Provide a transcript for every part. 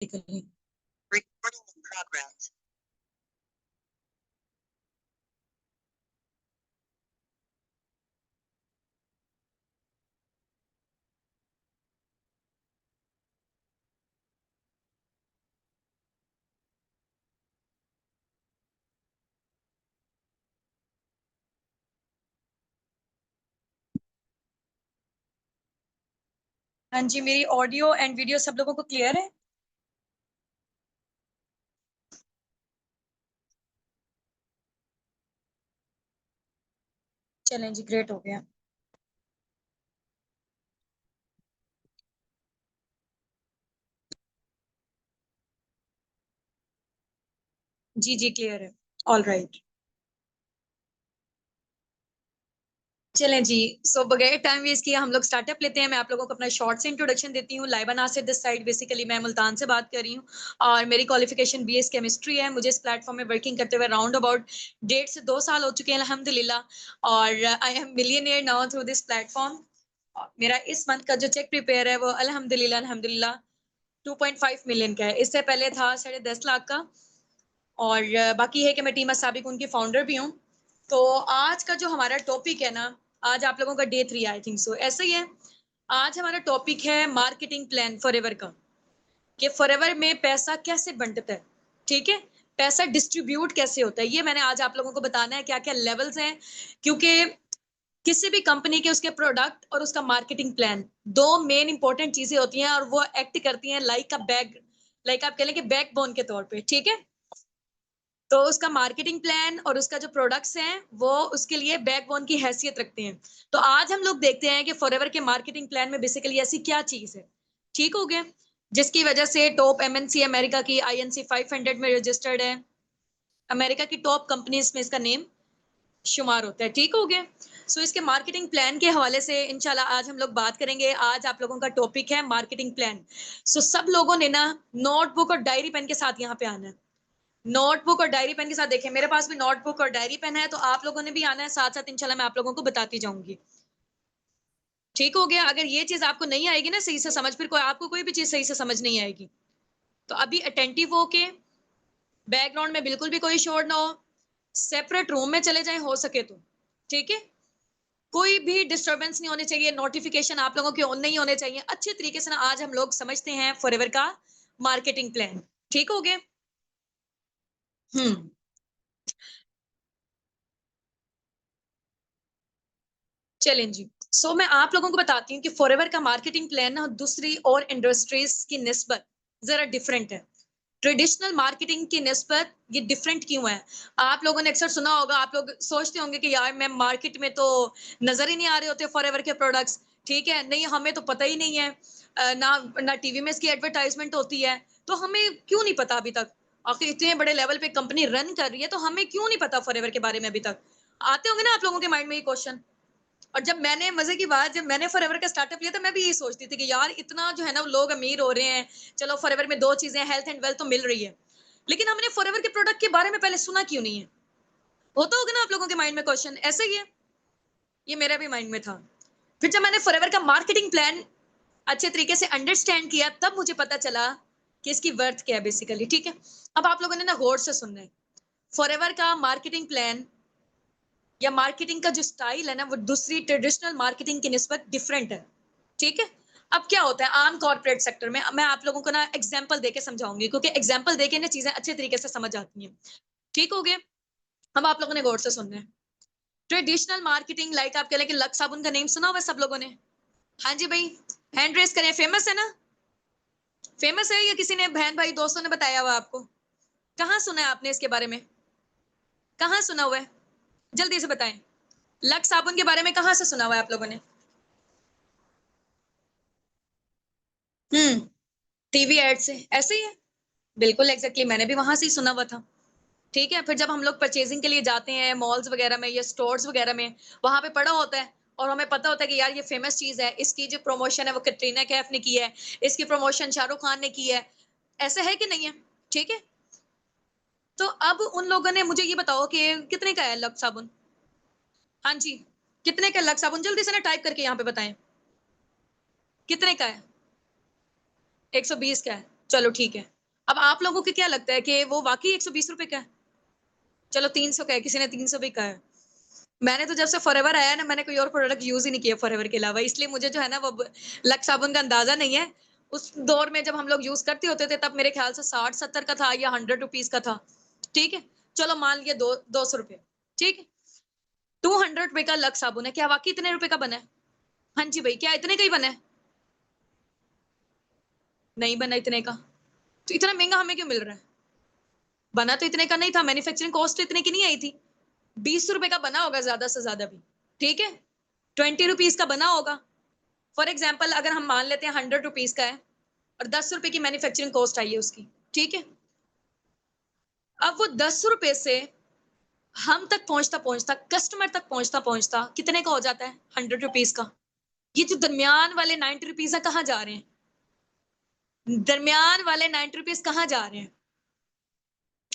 Recording in progress. हाँ जी, मेरी audio and video सब लोगों को क्लियर है? चलें जी, ग्रेट हो गया। जी जी, क्लियर है। All right. चलें जी, सो बगैर टाइम वेस्ट किए हम लोग स्टार्टअप लेते हैं। मैं आप लोगों को अपना शॉर्ट से इंट्रोडक्शन देती हूँ। Laiba Nasir this side, basically मैं मुल्तान से बात कर रही हूँ और मेरी क्वालिफिकेशन बीएस केमिस्ट्री है। मुझे इस प्लेटफॉर्म में वर्किंग करते हुए राउंड अबाउट 1.5 से 2 साल हो चुके हैं अल्हम्दुलिल्लाह, और I am millionaire now through this platform. मेरा इस मंथ का जो चेक प्रिपेयर है वो अल्हम्दुलिल्लाह 2.5 मिलियन का है। इससे पहले था 10.5 लाख का। और बाकी है कि मैं टीम असाबिक उनकी फाउंडर भी हूँ। तो आज का जो हमारा टॉपिक है ना, आज आप लोगों का डे 3 आई थिंक सो, ऐसा ही है। आज हमारा टॉपिक है मार्केटिंग प्लान फॉरएवर का, कि फॉरएवर में पैसा कैसे बंटता है, ठीक है, पैसा डिस्ट्रीब्यूट कैसे होता है, ये मैंने आज आप लोगों को बताना है, क्या क्या लेवल्स हैं। क्योंकि किसी भी कंपनी के उसके प्रोडक्ट और उसका मार्केटिंग प्लान, दो मेन इंपॉर्टेंट चीजें होती हैं और वो एक्ट करती हैं लाइक अ बैक, लाइक आप कह लें कि बैकबोन के तौर पे, ठीक है। तो उसका मार्केटिंग प्लान और उसका जो प्रोडक्ट्स हैं वो उसके लिए बैकबोन की हैसियत रखते हैं। तो आज हम लोग देखते हैं कि फॉरएवर के मार्केटिंग प्लान में बेसिकली ऐसी क्या चीज है, ठीक हो गया, जिसकी वजह से टॉप एमएनसी अमेरिका की आईएनसी 500 में रजिस्टर्ड है, अमेरिका की टॉप कंपनीज में इसका नेम शुमार होता है, ठीक हो गया। सो इसके मार्केटिंग प्लान के हवाले से इंशाल्लाह आज हम लोग बात करेंगे। आज आप लोगों का टॉपिक है मार्केटिंग प्लान। सो सब लोगों ने ना नोटबुक और डायरी पेन के साथ यहाँ पे आना है। नोटबुक और डायरी पेन के साथ, देखें मेरे पास भी नोटबुक और डायरी पेन है, तो आप लोगों ने भी आना है साथ साथ, इंशाल्लाह मैं आप लोगों को बताती जाऊंगी, ठीक हो गया। अगर ये चीज आपको नहीं आएगी ना सही से समझ, फिर कोई आपको कोई भी चीज सही से समझ नहीं आएगी, तो अभी अटेंटिव होके, बैकग्राउंड में बिल्कुल भी कोई शोर ना हो, सेपरेट रूम में चले जाएं हो सके तो, ठीक है। कोई भी डिस्टरबेंस नहीं होनी चाहिए, नोटिफिकेशन आप लोगों के ऑन नहीं होने चाहिए। अच्छे तरीके से ना आज हम लोग समझते हैं फॉरएवर का मार्केटिंग प्लान, ठीक हो गया। हम्म चलें जी। मैं आप लोगों को बताती हूँ कि फॉरएवर का मार्केटिंग प्लान ना दूसरी और इंडस्ट्रीज की निस्बत जरा डिफरेंट है। ट्रेडिशनल मार्केटिंग की निस्बत ये डिफरेंट क्यों है? आप लोगों ने अक्सर सुना होगा, आप लोग सोचते होंगे कि यार मैं मार्केट में तो नजर ही नहीं आ रहे होते फॉरएवर के प्रोडक्ट्स, ठीक है, नहीं हमें तो पता ही नहीं है, ना ना टीवी में इसकी एडवर्टाइजमेंट होती है, तो हमें क्यों नहीं पता अभी तक? आखिर इतने बड़े लेवल पे कंपनी रन कर रही है, तो हमें क्यों नहीं पता फॉरएवर के बारे में अभी तक? आते होंगे ना आप लोगों के माइंड में ये क्वेश्चन। और जब मैंने, मजे की बात, जब मैंने फॉरएवर का स्टार्टअप लिया था, मैं भी यही सोचती थी कि यार इतना जो है ना लोग अमीर हो रहे हैं, चलो फॉरएवर में दो चीजें, हेल्थ एंड वेल्थ तो मिल रही है, लेकिन हमने फॉरएवर के प्रोडक्ट के बारे में पहले सुना क्यों नहीं है? होता होगा ना आप लोगों के माइंड में क्वेश्चन, ऐसा ही है, ये मेरा भी माइंड में था। फिर जब मैंने फॉरएवर का मार्केटिंग प्लान अच्छे तरीके से अंडरस्टैंड किया, तब मुझे पता चला कि इसकी वर्थ क्या है बेसिकली, ठीक है। अब आप लोगों ने ना गौर से सुनना है, फॉरएवर का मार्केटिंग प्लान या मार्केटिंग का जो स्टाइल है ना, वो दूसरी ट्रेडिशनल मार्केटिंग की निस्बत डिफरेंट है, ठीक है। अब क्या होता है आम कॉर्पोरेट सेक्टर में, मैं आप लोगों को ना एग्जांपल देके समझाऊंगी, क्योंकि एग्जांपल देके ना चीजें अच्छे तरीके से समझ आती हैं, ठीक हो गया। अब आप लोगों ने गौर से सुनना है। ट्रेडिशनल मार्केटिंग, लाइक आप कह लें कि लक्स साबुन का नेम सुना हुआ सब लोगों ने? हाँ जी भाई, हैंड रेस करें, फेमस है ना? फेमस है या किसी ने बहन भाई दोस्तों ने बताया हुआ आपको? कहाँ सुना है आपने इसके बारे में? कहाँ सुना हुआ है? जल्दी से बताएं, लक्स साबुन के बारे में कहाँ से सुना हुआ है आप लोगों ने? टीवी एड से, ऐसे ही है, बिल्कुल एग्जैक्टली, मैंने भी वहां से ही सुना हुआ था, ठीक है। फिर जब हम लोग परचेजिंग के लिए जाते हैं मॉल्स वगैरह में या स्टोर्स वगैरह में, वहां पे पड़ा होता है और हमें पता होता है कि यार ये फेमस चीज है, इसकी जो प्रमोशन है वो कैटरीना कैफ ने की है, इसकी प्रमोशन शाहरुख खान ने की है, ऐसा है कि नहीं है, ठीक है। तो अब उन लोगों ने मुझे ये बताओ कि कितने का है लक्स साबुन? हाँ जी, कितने का लक्स साबुन, जल्दी से ना टाइप करके यहाँ पे बताएं, कितने का है? 120 का है, चलो ठीक है। अब आप लोगों को क्या लगता है कि वो वाकई 120 रुपए का है? चलो 300 का है, किसी ने 300 भी कहा है। मैंने तो जब से फॉरएवर आया है ना, मैंने कोई और प्रोडक्ट यूज ही नहीं किया फॉरएवर के अलावा, इसलिए मुझे जो है ना वो लक्स साबुन का अंदाजा नहीं है। उस दौर में जब हम लोग यूज करते होते थे तब मेरे ख्याल से 60-70 का था या 100 रुपीज का था। ठीक है, चलो मान लिया 200 रुपए। ठीक है, 200 रुपए का लक्स साबुन है, क्या वाकई इतने रुपए का बना है? हाँ जी भाई, क्या इतने का ही बना है? नहीं बना इतने का। तो इतना महंगा हमें क्यों मिल रहा है? बना तो इतने का नहीं था, मैन्युफैक्चरिंग कॉस्ट तो इतने की नहीं आई थी। 20 रुपए का बना होगा ज्यादा से ज्यादा भी। ठीक है, 20 रुपीज का बना होगा। फॉर एग्जाम्पल अगर हम मान लेते हैं 100 रुपीज का है और 10 रुपए की मैन्युफैक्चरिंग कॉस्ट आई है उसकी। ठीक है, अब वो 10 रुपए से हम तक पहुंचता पहुंचता, कस्टमर तक पहुंचता पहुंचता कितने का हो जाता है? 100 रुपीज का। ये जो दरमियान वाले 90 रुपीज है कहाँ जा रहे हैं? दरमियान वाले 90 रुपीज कहाँ जा रहे हैं?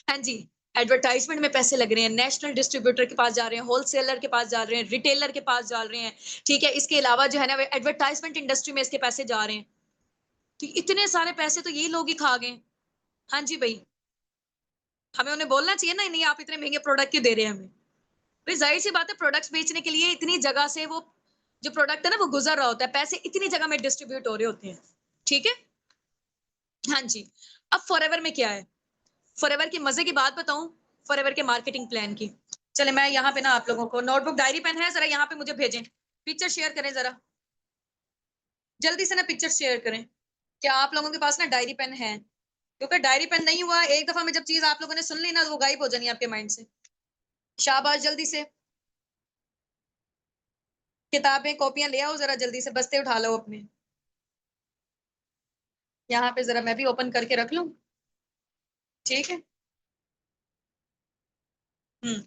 हाँ जी, एडवर्टाइजमेंट में पैसे लग रहे हैं, नेशनल डिस्ट्रीब्यूटर के पास जा रहे हैं, होलसेलर के पास जा रहे हैं, रिटेलर के पास जा रहे हैं। ठीक है, इसके अलावा जो है ना एडवर्टाइजमेंट इंडस्ट्री में इसके पैसे जा रहे हैं। तो इतने सारे पैसे तो ये लोग ही खा गए। हाँ जी भाई, हमें उन्हें बोलना चाहिए ना, नहीं आप इतने महंगे प्रोडक्ट क्यों दे रहे हैं हमें? भाई जाहिर सी बात है, प्रोडक्ट्स बेचने के लिए इतनी जगह से वो जो प्रोडक्ट है ना वो गुजर रहा होता है, पैसे इतनी जगह में डिस्ट्रीब्यूट हो रहे होते हैं। ठीक है, हाँ जी। अब फॉरएवर में क्या है? फॉरएवर की मजे की बात बताऊं, फॉरएवर के मार्केटिंग प्लान की। चले मैं यहाँ पे ना आप लोगों को नोटबुक डायरी पेन है, जरा यहाँ पे मुझे भेजें, पिक्चर शेयर करें जरा, जल्दी से ना पिक्चर शेयर करें। क्या आप लोगों के पास ना डायरी पेन है? क्योंकि डायरी पेन नहीं हुआ, एक दफा में जब चीज आप लोगों ने सुन ली ना तो वो गायब हो जानी है आपके माइंड से। शाबाश, जल्दी से किताबें कॉपियां ले आओ, जरा जल्दी से बस्ते उठा लो अपने। यहाँ पे जरा मैं भी ओपन करके रख लूं। ठीक है। हम्म।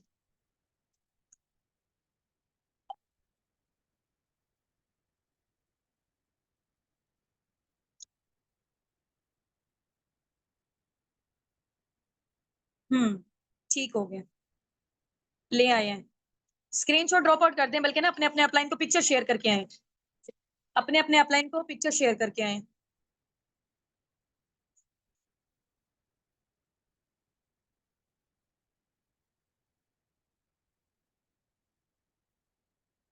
हम्म। ठीक हो गया, ले आए हैं। स्क्रीनशॉट ड्रॉप आउट कर दें, बल्कि ना अपने अपने अपलाइन को पिक्चर शेयर करके आए, अपने अपने अपलाइन को पिक्चर शेयर करके आए।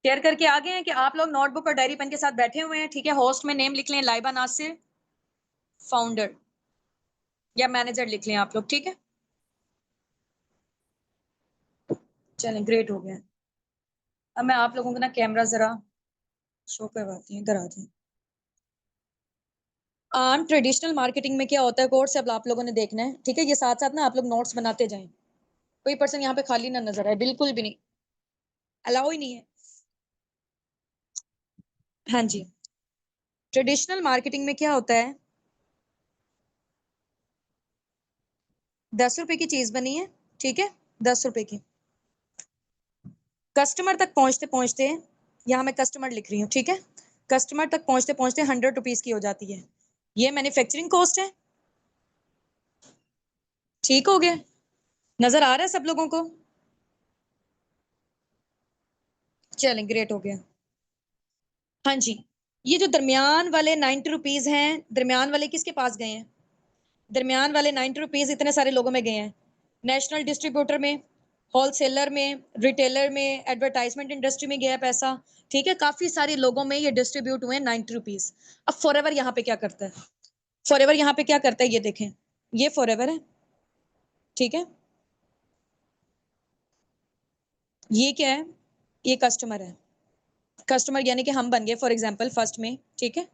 शेयर करके आ गए हैं कि आप लोग नोटबुक और डायरी पेन के साथ बैठे हुए हैं। ठीक है, होस्ट में नेम लिख लें लाइबा नासिर, फाउंडर या मैनेजर लिख लें आप लोग। ठीक है, चलें ग्रेट हो गया। अब मैं आप लोगों को ना कैमरा जरा शो करवाती हूँ, इधर आ जाए। ट्रेडिशनल मार्केटिंग में क्या होता है, कोर्स अब आप लोगों ने देखना है। ठीक है, ये साथ साथ ना आप लोग नोट्स बनाते जाएं। कोई पर्सन यहाँ पे खाली ना नजर आए, बिल्कुल भी नहीं, अलाउ ही नहीं है। हाँ जी, ट्रेडिशनल मार्केटिंग में क्या होता है, 10 रुपए की चीज बनी है। ठीक है, 10 रुपए की, कस्टमर तक पहुंचते पहुंचते, यहाँ मैं कस्टमर लिख रही हूँ। ठीक है, कस्टमर तक पहुंचते पहुंचते 100 रुपीज की हो जाती है। ये मैन्युफैक्चरिंग कॉस्ट है। ठीक हो गया, नजर आ रहा है सब लोगों को? चलें ग्रेट हो गया। हाँ जी, ये जो दरमियान वाले 90 रुपीज हैं, दरमियान वाले किसके पास गए हैं? दरमियान वाले 90 रुपीज इतने सारे लोगों में गए हैं, नेशनल डिस्ट्रीब्यूटर में, होलसेलर में, रिटेलर में, एडवर्टाइजमेंट इंडस्ट्री में गया पैसा। ठीक है, काफी सारे लोगों में ये डिस्ट्रीब्यूट हुए 90 रुपीज। अब फॉरएवर यहाँ पे क्या करता है? फॉरएवर यहाँ पे क्या करता है ये देखें, ये फॉरएवर है। ठीक है, ये क्या है? ये कस्टमर है। कस्टमर यानी कि हम बन गए फॉर एग्जाम्पल फर्स्ट में। ठीक है,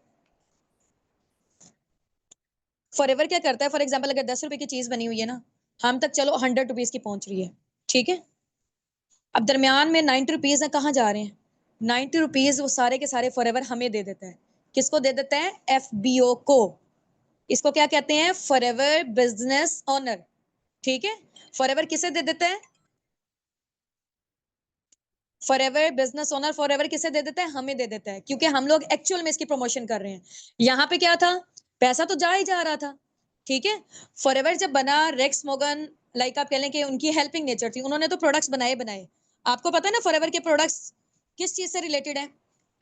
फॉरएवर क्या करता है, फॉर एग्जाम्पल अगर 10 रुपए की चीज बनी हुई है ना, हम तक चलो 100 रुपीज की पहुंच रही है। ठीक है, अब दरमियान में 90 रुपीज है, कहाँ जा रहे हैं? 90 रुपीज वो सारे के सारे फॉरएवर हमें दे देता है। किसको दे देता है? एफबीओ को। इसको क्या कहते हैं? Forever business owner. ठीक है, फॉरएवर किसे दे देता है? फॉरएवर बिजनेस ओनर फॉरएवर किसे दे देता है? हमें दे देता है, क्योंकि हम लोग एक्चुअल में इसकी प्रमोशन कर रहे हैं। यहाँ पे क्या था, पैसा तो जा ही जा रहा था। ठीक है, फॉरएवर जब बना, रेक्स मोगन, लाइक आप कह लें कि उनकी हेल्पिंग नेचर थी, उन्होंने तो प्रोडक्ट्स बनाए बनाए। आपको पता है ना फॉरएवर के प्रोडक्ट्स किस चीज से रिलेटेड है?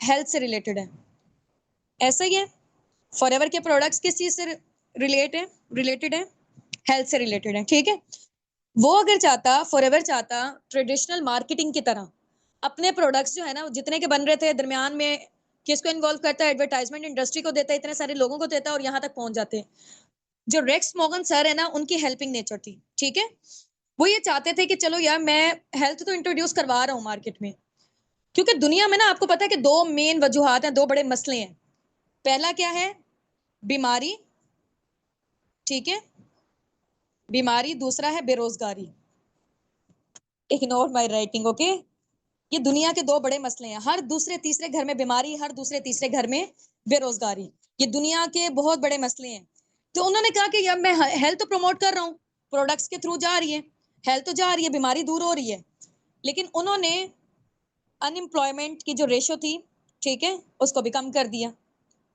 हेल्थ से रिलेटेड है। ऐसा ही है, फॉरएवर के प्रोडक्ट्स किस चीज से रिलेटेड है, हेल्थ से रिलेटेड है, ठीक है। वो अगर चाहता, फॉरएवर चाहता ट्रेडिशनल मार्केटिंग की तरह अपने प्रोडक्ट्स जो है ना जितने के बन रहे थे दरमियान में किसको इन्वॉल्व करता है, एडवर्टाइजमेंट इंडस्ट्री को देता है, इतने सारे लोगों को देता है और यहाँ तक पहुंच जाते हैं। जो रेक्स मॉर्गन सर है ना उनकी हेल्पिंग नेचर थी, ठीक है। वो ये चाहते थे कि चलो यार मैं हेल्थ तो इंट्रोड्यूस करवा रहा हूँ मार्केट में, क्योंकि दुनिया में ना आपको पता है कि दो मेन वजूहात हैं, दो बड़े मसले हैं। पहला क्या है? बीमारी, ठीक है, बीमारी। दूसरा है बेरोजगारी। Ignore my writing, okay. ये दुनिया के दो बड़े मसले हैं, हर दूसरे तीसरे घर में बीमारी, हर दूसरे तीसरे घर में बेरोजगारी। ये दुनिया के बहुत बड़े मसले हैं। तो उन्होंने कहा कि यार मैं हेल्थ तो प्रमोट कर रहा हूँ, प्रोडक्ट्स के थ्रू जा रही है, हेल्थ तो जा रही है, बीमारी दूर हो रही है, लेकिन उन्होंने अनएम्प्लॉयमेंट की जो रेशो थी, ठीक है, उसको भी कम कर दिया।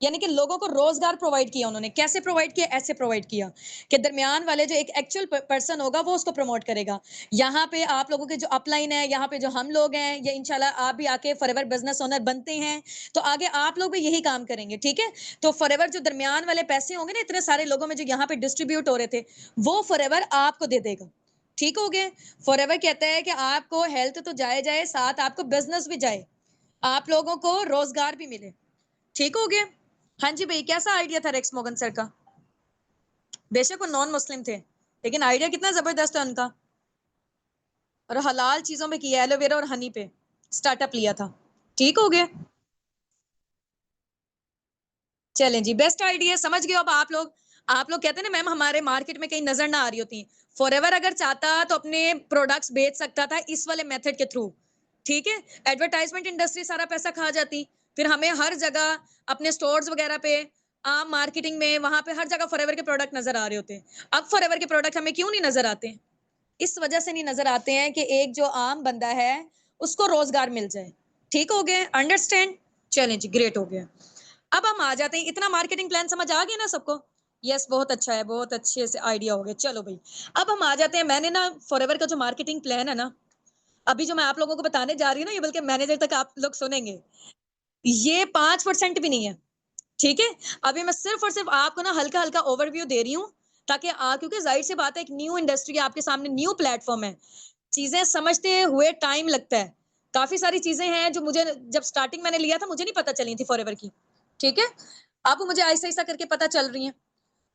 यानी कि लोगों को रोजगार प्रोवाइड किया उन्होंने। कैसे प्रोवाइड किया? ऐसे प्रोवाइड किया कि दरमियान वाले जो एक एक्चुअल पर्सन होगा वो उसको प्रमोट करेगा। यहाँ पे आप लोगों के जो अपलाइन है, यहाँ पे जो हम लोग हैं, ये इंशाल्लाह आप भी आके फॉरएवर बिजनेस ओनर बनते हैं तो आगे आप लोग भी यही काम करेंगे, ठीक है। तो फॉरएवर जो दरमियान वाले पैसे होंगे ना इतने सारे लोगों में जो यहाँ पे डिस्ट्रीब्यूट हो रहे थे, वो फॉरएवर आपको दे देगा, ठीक हो गया। फॉरएवर कहता है कि आपको हेल्थ तो जाए जाए, साथ आपको बिजनेस भी जाए, आप लोगों को रोजगार भी मिले, ठीक हो गया। हाँ जी भाई, कैसा आइडिया था रेक्स मॉर्गन सर का? बेशक वो नॉन मुस्लिम थे, लेकिन आइडिया कितना जबरदस्त है उनका। और हलाल चीजों में किया, एलोवेरा और हनी पे स्टार्टअप लिया था, ठीक हो गया। चलें जी, बेस्ट आइडिया समझ गए अब आप लोग। आप लोग कहते हैं ना मैम हमारे मार्केट में कहीं नजर ना आ रही होती। फॉरएवर अगर चाहता तो अपने प्रोडक्ट्स बेच सकता था इस वाले मेथड के थ्रू, ठीक है। एडवर्टाइजमेंट इंडस्ट्री सारा पैसा खा जाती, फिर हमें हर जगह अपने स्टोर्स वगैरह पे, आम मार्केटिंग में, वहां पे हर जगह फॉरएवर के प्रोडक्ट नजर आ रहे होते। अब फॉरएवर के प्रोडक्ट हमें क्यों नहीं नजर आते? इस वजह से नहीं नजर आते हैं कि एक जो आम बंदा है उसको रोजगार मिल जाए, ठीक हो गया, अंडरस्टैंड। चलें जी, ग्रेट हो गया। अब हम आ जाते हैं, इतना मार्केटिंग प्लान समझ आ गया ना सबको? यस, बहुत अच्छा है, बहुत अच्छे से आइडिया हो गया। चलो भाई, अब हम आ जाते हैं, मैंने ना फॉरएवर का जो मार्केटिंग प्लान है ना, अभी जो मैं आप लोगों को बताने जा रही हूँ ना, ये बल्कि मैनेजर तक आप लोग सुनेंगे, ये 5% भी नहीं है, ठीक है। अभी मैं सिर्फ और सिर्फ आपको ना हल्का हल्का ओवरव्यू दे रही हूँ, ताकि क्योंकि जाहिर सी बात है एक न्यू इंडस्ट्री आपके सामने, न्यू प्लेटफॉर्म है, चीजें समझते हुए टाइम लगता है। काफी सारी चीजें हैं जो मुझे जब स्टार्टिंग मैंने लिया था मुझे नहीं पता चली थी फॉरएवर की, ठीक है। अब मुझे ऐसा ऐसा करके पता चल रही है,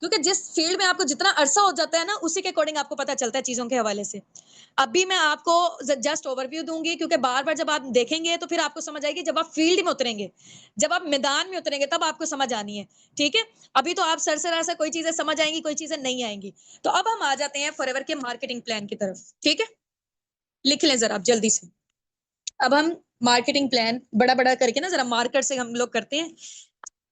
क्योंकि जिस फील्ड में आपको जितना अरसा हो जाता है ना उसी के अकॉर्डिंग आपको पता चलता है चीजों के हवाले से। अभी मैं आपको जस्ट ओवरव्यू दूंगी, क्योंकि बार बार जब आप देखेंगे तो फिर आपको समझ आएगी, जब आप फील्ड में उतरेंगे, जब आप मैदान में उतरेंगे तब आपको समझ आनी है, ठीक है। अभी तो आप सरसरा से कोई चीजें समझ आएंगी, कोई चीजें नहीं आएंगी। तो अब हम आ जाते हैं फॉरएवर के मार्केटिंग प्लान की तरफ, ठीक है। लिख लें जरा आप जल्दी से। अब हम मार्केटिंग प्लान बड़ा बड़ा करके ना जरा मार्कर से हम लोग करते हैं,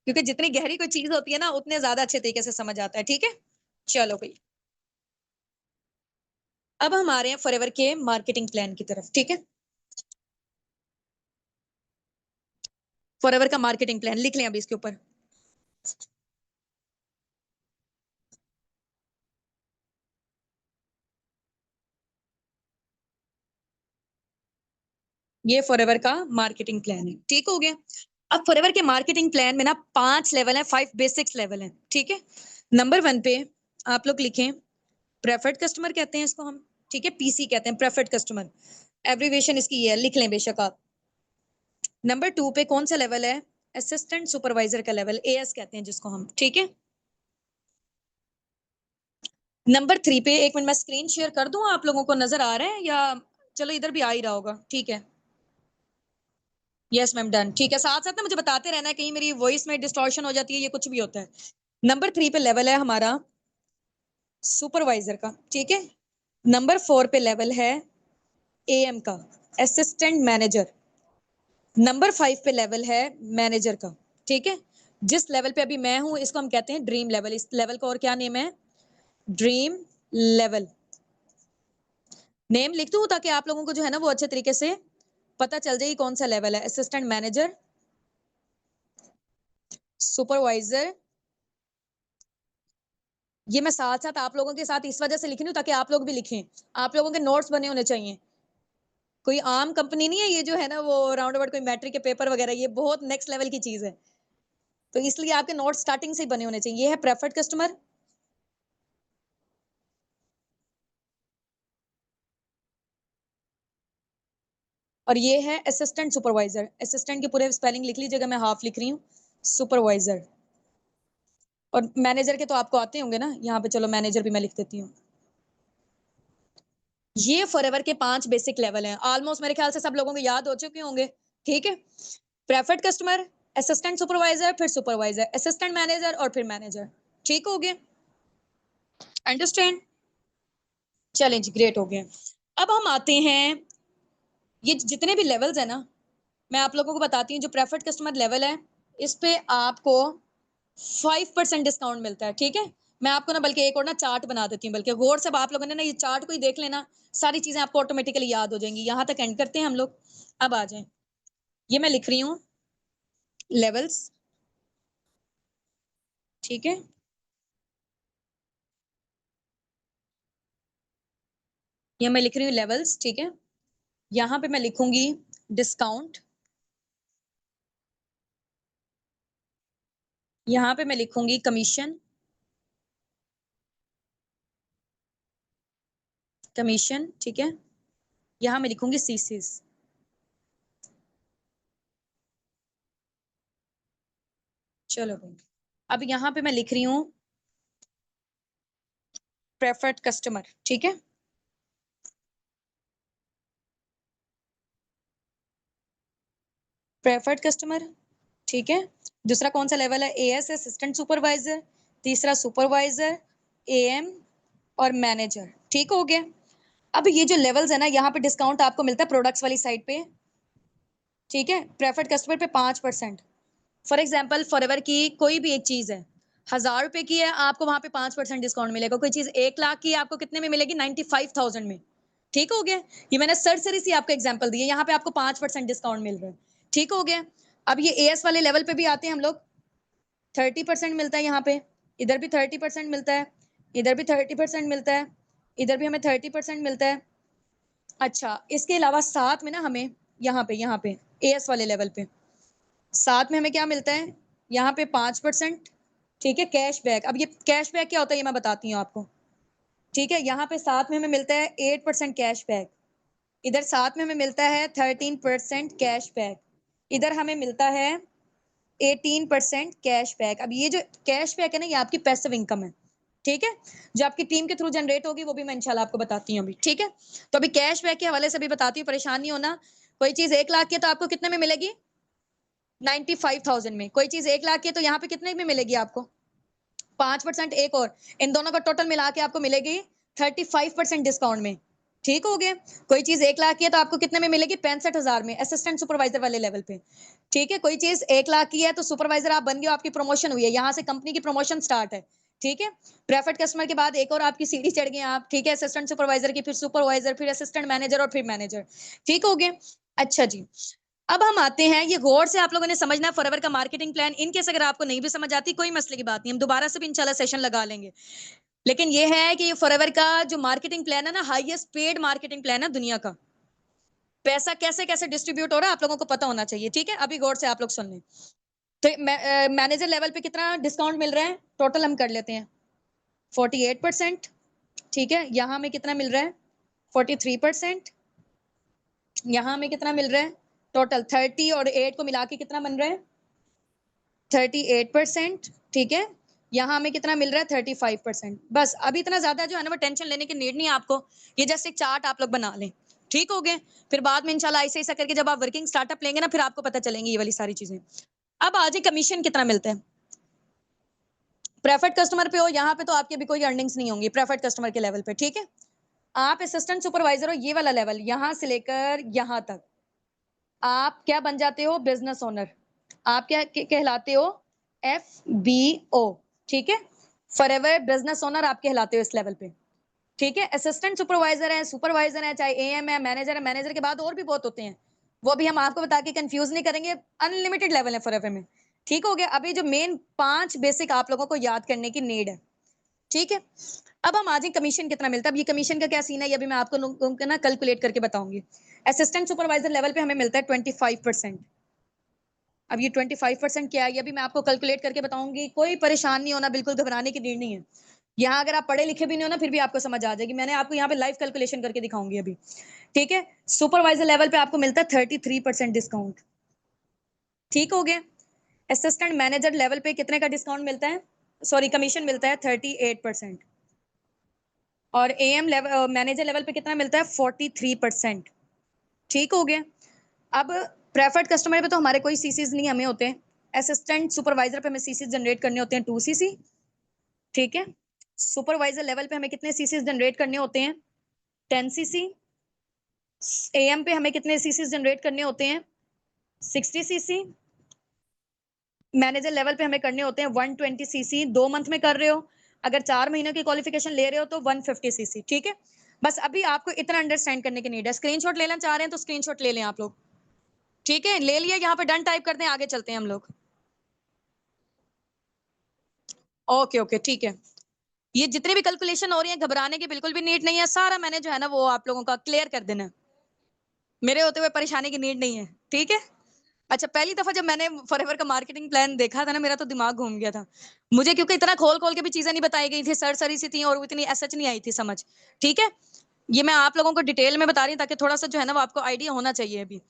क्योंकि जितनी गहरी कोई चीज होती है ना उतने ज्यादा अच्छे तरीके से समझ आता है, ठीक है। चलो भाई, अब हम आ रहे हैं फॉरएवर के मार्केटिंग प्लान की तरफ, ठीक है। फॉरएवर का मार्केटिंग प्लान लिख लें अभी इसके ऊपर। ये फॉरएवर का मार्केटिंग प्लान है, ठीक हो गया। अब फॉरएवर के मार्केटिंग प्लान में ना 5 लेवल है, 5 बेसिक्स लेवल है, ठीक है। नंबर 1 पे आप लोग लिखें, प्रेफर्ड कस्टमर कहते हैं इसको हम, ठीक है, पीसी कहते हैं, प्रेफर्ड कस्टमर। एब्रीविएशन इसकी ये है, लिख लें बेशक आप। नंबर 2 पे कौन सा लेवल है? असिस्टेंट सुपरवाइजर का लेवल, एएस कहते हैं जिसको हम, ठीक है। नंबर 3 पे, एक मिनट मैं स्क्रीन शेयर कर दूं, आप लोगों को नजर आ रहा है या? चलो इधर भी आ ही रहा होगा, ठीक है। यस मैम, डन, ठीक है। साथ साथ ना मुझे बताते रहना है, कहीं मेरी वॉइस में डिस्टॉर्शन हो जाती है, ये कुछ भी होता है। नंबर 3 पे लेवल है हमारा सुपरवाइजर का, ठीक है। नंबर 4 पे लेवल है एएम का, असिस्टेंट मैनेजर। नंबर 5 पे लेवल है मैनेजर का, ठीक है। जिस लेवल पे अभी मैं हूं इसको हम कहते हैं ड्रीम लेवल। इस लेवल का और क्या नेम है? Dream level. नेम लिख दूं ताकि आप लोगों को जो है ना वो अच्छे तरीके से पता चल जाए कौन सा लेवल है। Assistant manager, supervisor. ये मैं साथ साथ आप लोगों के साथ इस वजह से लिख रही हूँ ताकि आप लोग भी लिखें, आप लोगों के नोट्स बने होने चाहिए। कोई आम कंपनी नहीं है ये जो है ना वो राउंड अबाउट कोई मैट्रिक के पेपर वगैरह, ये बहुत नेक्स्ट लेवल की चीज है। तो इसलिए आपके नोट्स स्टार्टिंग से ही बने होने चाहिए। ये है प्रेफर्ड कस्टमर, और ये है असिस्टेंट सुपरवाइजर। असिस्टेंट के पूरे स्पेलिंग लिख लीजिएगा, मैं हाफ लिख रही हूँ, सुपरवाइजर। और मैनेजर के तो आपको आते होंगे ना, यहाँ पे चलो मैनेजर भी मैं लिख देती हूँ। ये फॉरएवर के 5 बेसिक लेवल हैं, ऑलमोस्ट मेरे ख्याल से सब लोगों को याद हो चुके होंगे। ठीक है, प्रेफर्ड कस्टमर, असिस्टेंट सुपरवाइजर, फिर सुपरवाइजर, असिस्टेंट मैनेजर और फिर मैनेजर। ठीक हो गया, अंडरस्टैंड? चलें जी, ग्रेट हो गया। अब हम आते हैं, ये जितने भी लेवल्स है ना, मैं आप लोगों को बताती हूँ। जो प्रेफर्ड कस्टमर लेवल है, इस पे आपको 5% डिस्काउंट मिलता है। ठीक है, मैं आपको ना बल्कि एक और ना चार्ट बना देती हूँ, बल्कि गौर से आप लोगों ने ना ये चार्ट को ही देख लेना, सारी चीजें आपको ऑटोमेटिकली याद हो जाएंगी। यहाँ तक एंड करते हैं हम लोग। अब आ जाए, ये मैं लिख रही हूँ लेवल्स। ठीक है, ये मैं लिख रही हूँ लेवल्स। ठीक है, यहाँ पे मैं लिखूंगी डिस्काउंट, यहाँ पे मैं लिखूंगी कमीशन, कमीशन। ठीक है, यहाँ मैं लिखूंगी सीसीस। चलो भाई, अब यहाँ पे मैं लिख रही हूँ प्रेफर्ड कस्टमर। ठीक है, प्रेफर्ड कस्टमर। ठीक है, दूसरा कौन सा लेवल है? As, assistant supervisor. तीसरा सुपरवाइजर, एएम और मैनेजर। ठीक हो गया। अब ये जो लेवल्स है ना, यहाँ पे डिस्काउंट आपको मिलता है प्रोडक्ट्स वाली साइड पे। ठीक है, प्रेफर्ड कस्टमर पे 5%। फॉर एग्जाम्पल फॉरएवर की कोई भी एक चीज है, 1000 रुपए की है, आपको वहां पे 5% डिस्काउंट मिलेगा। कोई चीज 1 लाख की है, आपको कितने में मिलेगी? 95,000 में। ठीक हो गया, ये मैंने सरसरी सी आपको एग्जांपल दी है, यहाँ पे आपको 5% डिस्काउंट मिल रहा है। ठीक हो गया। अब ये एएस वाले लेवल पे भी आते हैं हम लोग, 30% मिलता है यहाँ पे, इधर भी 30% मिलता है, इधर भी 30% मिलता है, इधर भी हमें 30% मिलता है। अच्छा, इसके अलावा साथ में ना हमें यहाँ पे एएस वाले लेवल पे साथ में हमें क्या मिलता है? यहाँ पे 5%। ठीक है, कैशबैक। अब ये कैशबैक क्या होता है ये मैं बताती हूँ आपको। ठीक है, यहाँ पे साथ में हमें मिलता है 8% कैशबैक, इधर साथ में हमें मिलता है 13% कैशबैक, इधर हमें मिलता है 18% कैशबैक। अब ये जो कैशबैक है ना, ये आपकी पैसिव इनकम है। ठीक है, जो आपकी टीम के थ्रू जनरेट होगी वो भी मैं इंशाल्लाह आपको बताती हूँ अभी। ठीक है, तो अभी कैशबैक के हवाले से भी बताती हूँ, परेशान नहीं होना। कोई चीज 1 लाख की है तो आपको कितने में मिलेगी? 95,000 में। कोई चीज 1 लाख की है तो यहाँ पे कितने में मिलेगी आपको? 5%। एक और, इन दोनों का टोटल मिला के आपको मिलेगी 35% डिस्काउंट में। ठीक हो गया। कोई चीज 1 लाख की है तो आपको कितने में मिलेगी? 65,000 में, असिस्टेंट सुपरवाइजर वाले लेवल पे। ठीक है, कोई चीज 1 लाख की है तो सुपरवाइजर आप बन गए, आपकी प्रमोशन हुई है, यहाँ से कंपनी की प्रमोशन स्टार्ट है। ठीक है, प्रेफर्ड कस्टमर के बाद एक और आपकी सीढ़ी चढ़ गए आप। ठीक है, असिस्टेंट सुपरवाइजर की, फिर सुपरवाइजर, फिर असिस्टेंट मैनेजर और फिर मैनेजर। ठीक हो गया। अच्छा जी, अब हम आते हैं, ये गौर से आप लोगों ने समझना है फॉरएवर का मार्केटिंग प्लान। इन केस अगर आपको नहीं भी समझ आती, कोई मसले की बात नहीं, हम दोबारा से भी इंशाल्लाह सेशन लगा लेंगे। लेकिन ये है कि फॉरएवर का जो मार्केटिंग प्लान है ना, हाईएस्ट पेड मार्केटिंग प्लान है दुनिया का। पैसा कैसे कैसे डिस्ट्रीब्यूट हो रहा है आप लोगों को पता होना चाहिए। ठीक है, अभी गौर से आप लोग सुन लें। तो मैनेजर लेवल पे कितना डिस्काउंट मिल रहा है? टोटल हम कर लेते हैं, 48%। ठीक है, यहाँ में कितना मिल रहा है? 43%। यहाँ में कितना मिल रहा है? टोटल 30 और 8 को मिला के कितना बन रहा है? 38%। ठीक है, यहाँ हमें कितना मिल रहा है? 35%। बस, अभी इतना ज्यादा जो है ना वो टेंशन लेने की नीड नहीं है आपको, ये जस्ट एक चार्ट आप लोग बना लें। ठीक हो गए, फिर बाद में इंशाल्लाह ऐसे ऐसा करके जब आप वर्किंग स्टार्टअप लेंगे ना, फिर आपको पता चलेंगी ये वाली सारी चीजें। अब आज कमीशन कितना मिलता है प्रेफर्ड कस्टमर पे? हो यहाँ पे तो आपकी अभी कोई अर्निंग्स नहीं होंगी प्रेफर्ड कस्टमर के लेवल पे। ठीक है, आप असिस्टेंट सुपरवाइजर हो, ये वाला लेवल यहाँ से लेकर यहाँ तक आप क्या बन जाते हो? Business owner. आप क्या कहलाते हो? FBO। ठीक है, फॉरएवर बिजनेस ओनर आप कहलाते हो इस लेवल पे। ठीक है, असिस्टेंट सुपरवाइजर है, सुपरवाइजर है, चाहे एएम है, मैनेजर के बाद और भी बहुत होते हैं, वो भी हम आपको बता के कंफ्यूज नहीं करेंगे। अनलिमिटेड लेवल है फॉरएवर में। ठीक हो गया, अभी जो मेन 5 बेसिक आप लोगों को याद करने की नीड है। ठीक है, अब हम आज कमीशन कितना मिलता है। अब ये कमीशन का क्या सीन है, ये भी मैं आपको ना कैलकुलेट करके बताऊंगी। असिस्टेंट सुपरवाइजर लेवल पे हमें मिलता है 25%। अब ये 25% क्या है, ये भी मैं आपको कैलकुलेट करके बताऊंगी, कोई परेशान नहीं होना, बिल्कुल घबराने की नीड नहीं है। यहाँ अगर आप पढ़े लिखे भी नहीं हो ना, फिर भी आपको समझ आ जाएगी। मैंने आपको यहाँ पे लाइव कैलकुलेशन करके दिखाऊंगी अभी, ठीक है। सुपरवाइजर लेवल पे आपको मिलता है 33% डिस्काउंट, ठीक हो गया। असिस्टेंट मैनेजर लेवल पे कितने का डिस्काउंट मिलता है, सॉरी कमीशन मिलता है 38%। और एएम लेवल मैनेजर लेवल पे कितना मिलता है 43%, ठीक हो गया। अब प्रेफर्ड कस्टमर पे तो हमारे कोई सीसीज नहीं हमें होते हैं। असिस्टेंट सुपरवाइजर पे हमें सीसीज जनरेट करने होते हैं 2 सीसी, ठीक है। सुपरवाइजर लेवल पे हमें कितने सीसीज जनरेट करने होते हैं 10 सीसी। एएम पे हमें कितने सीसीज जनरेट करने होते हैं 60 सीसी। मैनेजर लेवल पे हमें करने होते हैं 120 सीसी। 2 मंथ में कर रहे हो, अगर 4 महीनों की क्वालिफिकेशन ले रहे हो तो 150 सीसी, ठीक है। बस अभी आपको इतना अंडरस्टैंड करने की नीड है। स्क्रीनशॉट लेना चाह रहे हैं तो स्क्रीनशॉट ले लें आप लोग, ठीक है। ले लिया, यहाँ पे डन टाइप कर दें, आगे चलते हैं हम लोग। ओके ओके, ठीक है। ये जितने भी कैलकुलेशन हो रही है, घबराने की बिल्कुल भी नीड नहीं है। सारा मैंने जो है ना वो आप लोगों का क्लियर कर देना है, मेरे होते हुए परेशानी की नीड नहीं है, ठीक है। अच्छा, पहली दफा जब मैंने फॉरएवर का मार्केटिंग प्लान देखा था ना, मेरा तो दिमाग घूम गया था मुझे, क्योंकि इतना खोल खोल के भी चीजें नहीं बताई गई थी, सर सी थी और इतनी एसएच नहीं आई थी समझ, ठीक है। ये मैं आप लोगों को डिटेल में बता रही हूँ ताकि थोड़ा सा जो है ना वो आपको आइडिया होना चाहिए अभी,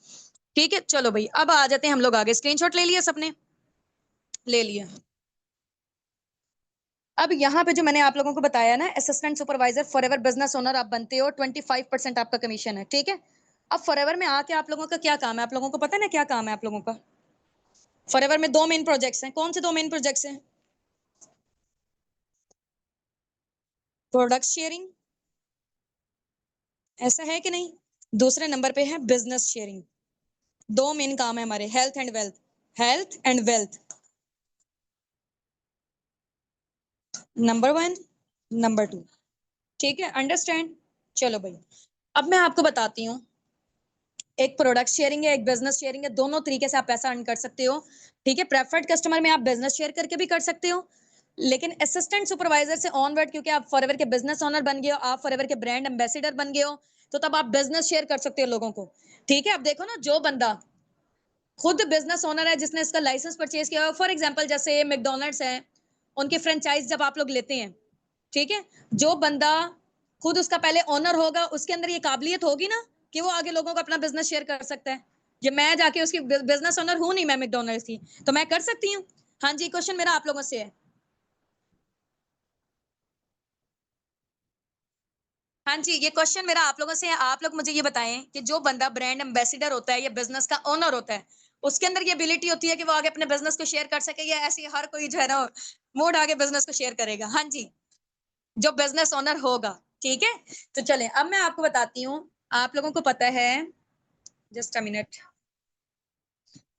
ठीक है। चलो भाई, अब आ जाते हैं हम लोग आगे। स्क्रीनशॉट ले लिया सबने, ले लिया। अब यहाँ पे जो मैंने आप लोगों को बताया ना, assistant supervisor forever business owner आप बनते हो, 25% आपका कमीशन है, ठीक है। अब फॉरएवर में आके आप लोगों का क्या काम है, आप लोगों को पता है ना क्या काम है आप लोगों का। फॉरएवर में 2 मेन प्रोजेक्ट्स हैं। कौन से 2 मेन प्रोजेक्ट्स हैं? प्रोडक्ट शेयरिंग, ऐसा है कि नहीं। दूसरे नंबर पे है बिजनेस शेयरिंग। 2 मेन काम है हमारे, health and wealth, health and wealth, number 1, number 2, ठीक है। अंडरस्टैंड। चलो भाई, अब मैं आपको बताती हूँ, एक प्रोडक्ट शेयरिंग है, एक बिजनेस शेयरिंग है। दोनों तरीके से आप पैसा अर्न कर सकते हो, ठीक है। प्रेफर्ड कस्टमर में आप बिजनेस शेयर करके भी कर सकते हो, लेकिन असिस्टेंट सुपरवाइजर से ऑनवर्ड, क्योंकि आप फॉरएवर के बिजनेस ओनर बन गए हो, आप फॉरएवर के ब्रांड एम्बेसडर बन गए हो, तो तब आप बिजनेस शेयर कर सकते हो लोगों को, ठीक है। अब देखो ना, जो बंदा खुद बिजनेस ओनर है, जिसने इसका लाइसेंस परचेज किया, फॉर एग्जांपल जैसे मैकडॉनल्ड्स है, उनके फ्रेंचाइज जब आप लोग लेते हैं, ठीक है, जो बंदा खुद उसका पहले ओनर होगा, उसके अंदर ये काबिलियत होगी ना कि वो आगे लोगों को अपना बिजनेस शेयर कर सकता है। ये मैं जाके उसकी बिजनेस ओनर हूं नहीं, मैं मैकडॉनल्ड्स की, तो मैं कर सकती हूँ। हाँ जी, क्वेश्चन मेरा आप लोगों से है। हाँ जी, ये क्वेश्चन मेरा आप लोगों से है। आप लोग मुझे ये बताएं कि जो बंदा ब्रांड एम्बेसडर होता है या बिजनेस का ओनर होता है, उसके अंदर ये एबिलिटी होती है कि वो आगे अपने बिजनेस को शेयर कर सके, या ऐसे हर कोई जो है ना मूड आगे बिजनेस को शेयर करेगा? हाँ जी, जो बिजनेस ओनर होगा, ठीक है। तो चले, अब मैं आपको बताती हूँ। आप लोगों को पता है, जस्ट अ मिनट,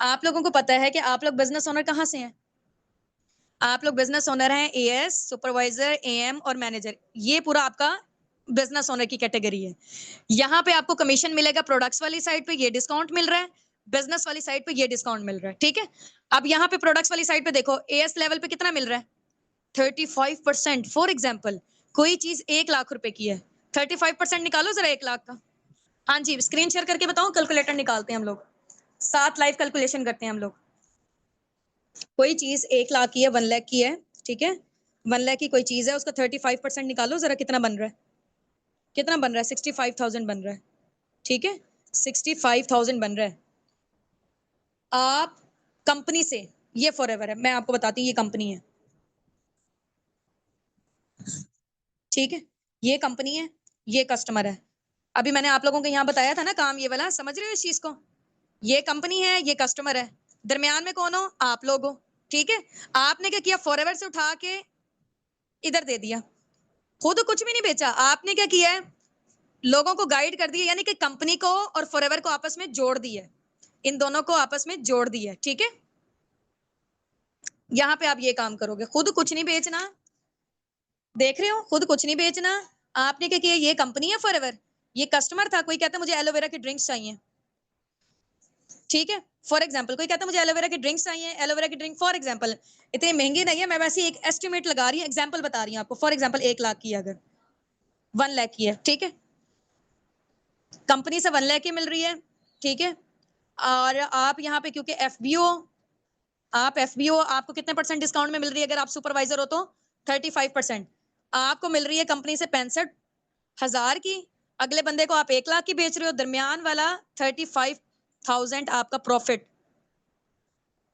आप लोगों को पता है कि आप लोग बिजनेस ओनर कहाँ से हैं? आप लोग बिजनेस ओनर हैं एएस, सुपरवाइजर, एएम और मैनेजर। ये पूरा आपका बिजनेस ओनर की कैटेगरी है। यहाँ पे आपको कमीशन मिलेगा, प्रोडक्ट्स वाली साइड पे ये डिस्काउंट मिल रहा है, बिजनेस वाली साइड पे ये डिस्काउंट मिल रहा है, ठीक है। अब यहाँ पे प्रोडक्ट्स वाली साइड पे देखो, एएस लेवल पे कितना मिल रहा है 35%। फॉर एग्जाम्पल, कोई चीज 1 लाख रुपए की है, 35% निकालो जरा 1 लाख का। हाँ जी, स्क्रीन शेयर करके बताओ, कैलकुलेटर निकालते हैं हम लोग, साथ लाइव कैलकुलेशन करते हैं हम लोग। कोई चीज 1 लाख की है, 1 लाख की है, ठीक है। 1 लाख की कोई चीज है, उसका 35% निकालो जरा, कितना बन रहा है, कितना बन रहा है 65,000 बन रहा है, ठीक है। 65,000 बन रहा है। आप कंपनी से, ये फॉरएवर है, मैं आपको बताती हूँ ये कंपनी है, ठीक है। ये कंपनी है, ये कस्टमर है। अभी मैंने आप लोगों को यहाँ बताया था ना काम ये वाला, समझ रहे हो इस चीज को। ये कंपनी है, ये कस्टमर है, दरमियान में कौन हो, आप लोग हो, ठीक है। आपने क्या किया, फॉरएवर से उठा के इधर दे दिया, खुद कुछ भी नहीं बेचा। आपने क्या किया है, लोगों को गाइड कर दिया, यानी कि कंपनी को और फॉरएवर को आपस में जोड़ दिया, इन दोनों को आपस में जोड़ दिया, ठीक है। यहाँ पे आप ये काम करोगे, खुद कुछ नहीं बेचना, देख रहे हो, खुद कुछ नहीं बेचना। आपने क्या किया, ये कंपनी है फॉरएवर, ये कस्टमर था। कोई कहता है मुझे एलोवेरा की ड्रिंक्स चाहिए, ठीक है। फॉर एग्जाम्पल कोई कहता है मुझे एलोवेरा की ड्रिंक्स चाहिए, एलोवेरा की ड्रिंक फॉर एग्जाम्पल इतनी महंगी नहीं है, मैं वैसे एक एस्टिमेट लगा रही हूँ, एग्जाम्पल बता रही हूँ आपको। फॉर एग्जाम्पल 1 लाख की है, अगर 1 लाख की है, ठीक है, कंपनी से 1 लाख की मिल रही है, ठीक है। और आप यहाँ पे क्योंकि एफबीओ, आप एफबीओ, आपको कितने परसेंट डिस्काउंट में मिल रही है अगर आप सुपरवाइजर हो तो 35%। आपको मिल रही है कंपनी से 65,000 की, अगले बंदे को आप 1 लाख की बेच रहे हो, दरमियान वाला 35,000 आपका प्रॉफिट।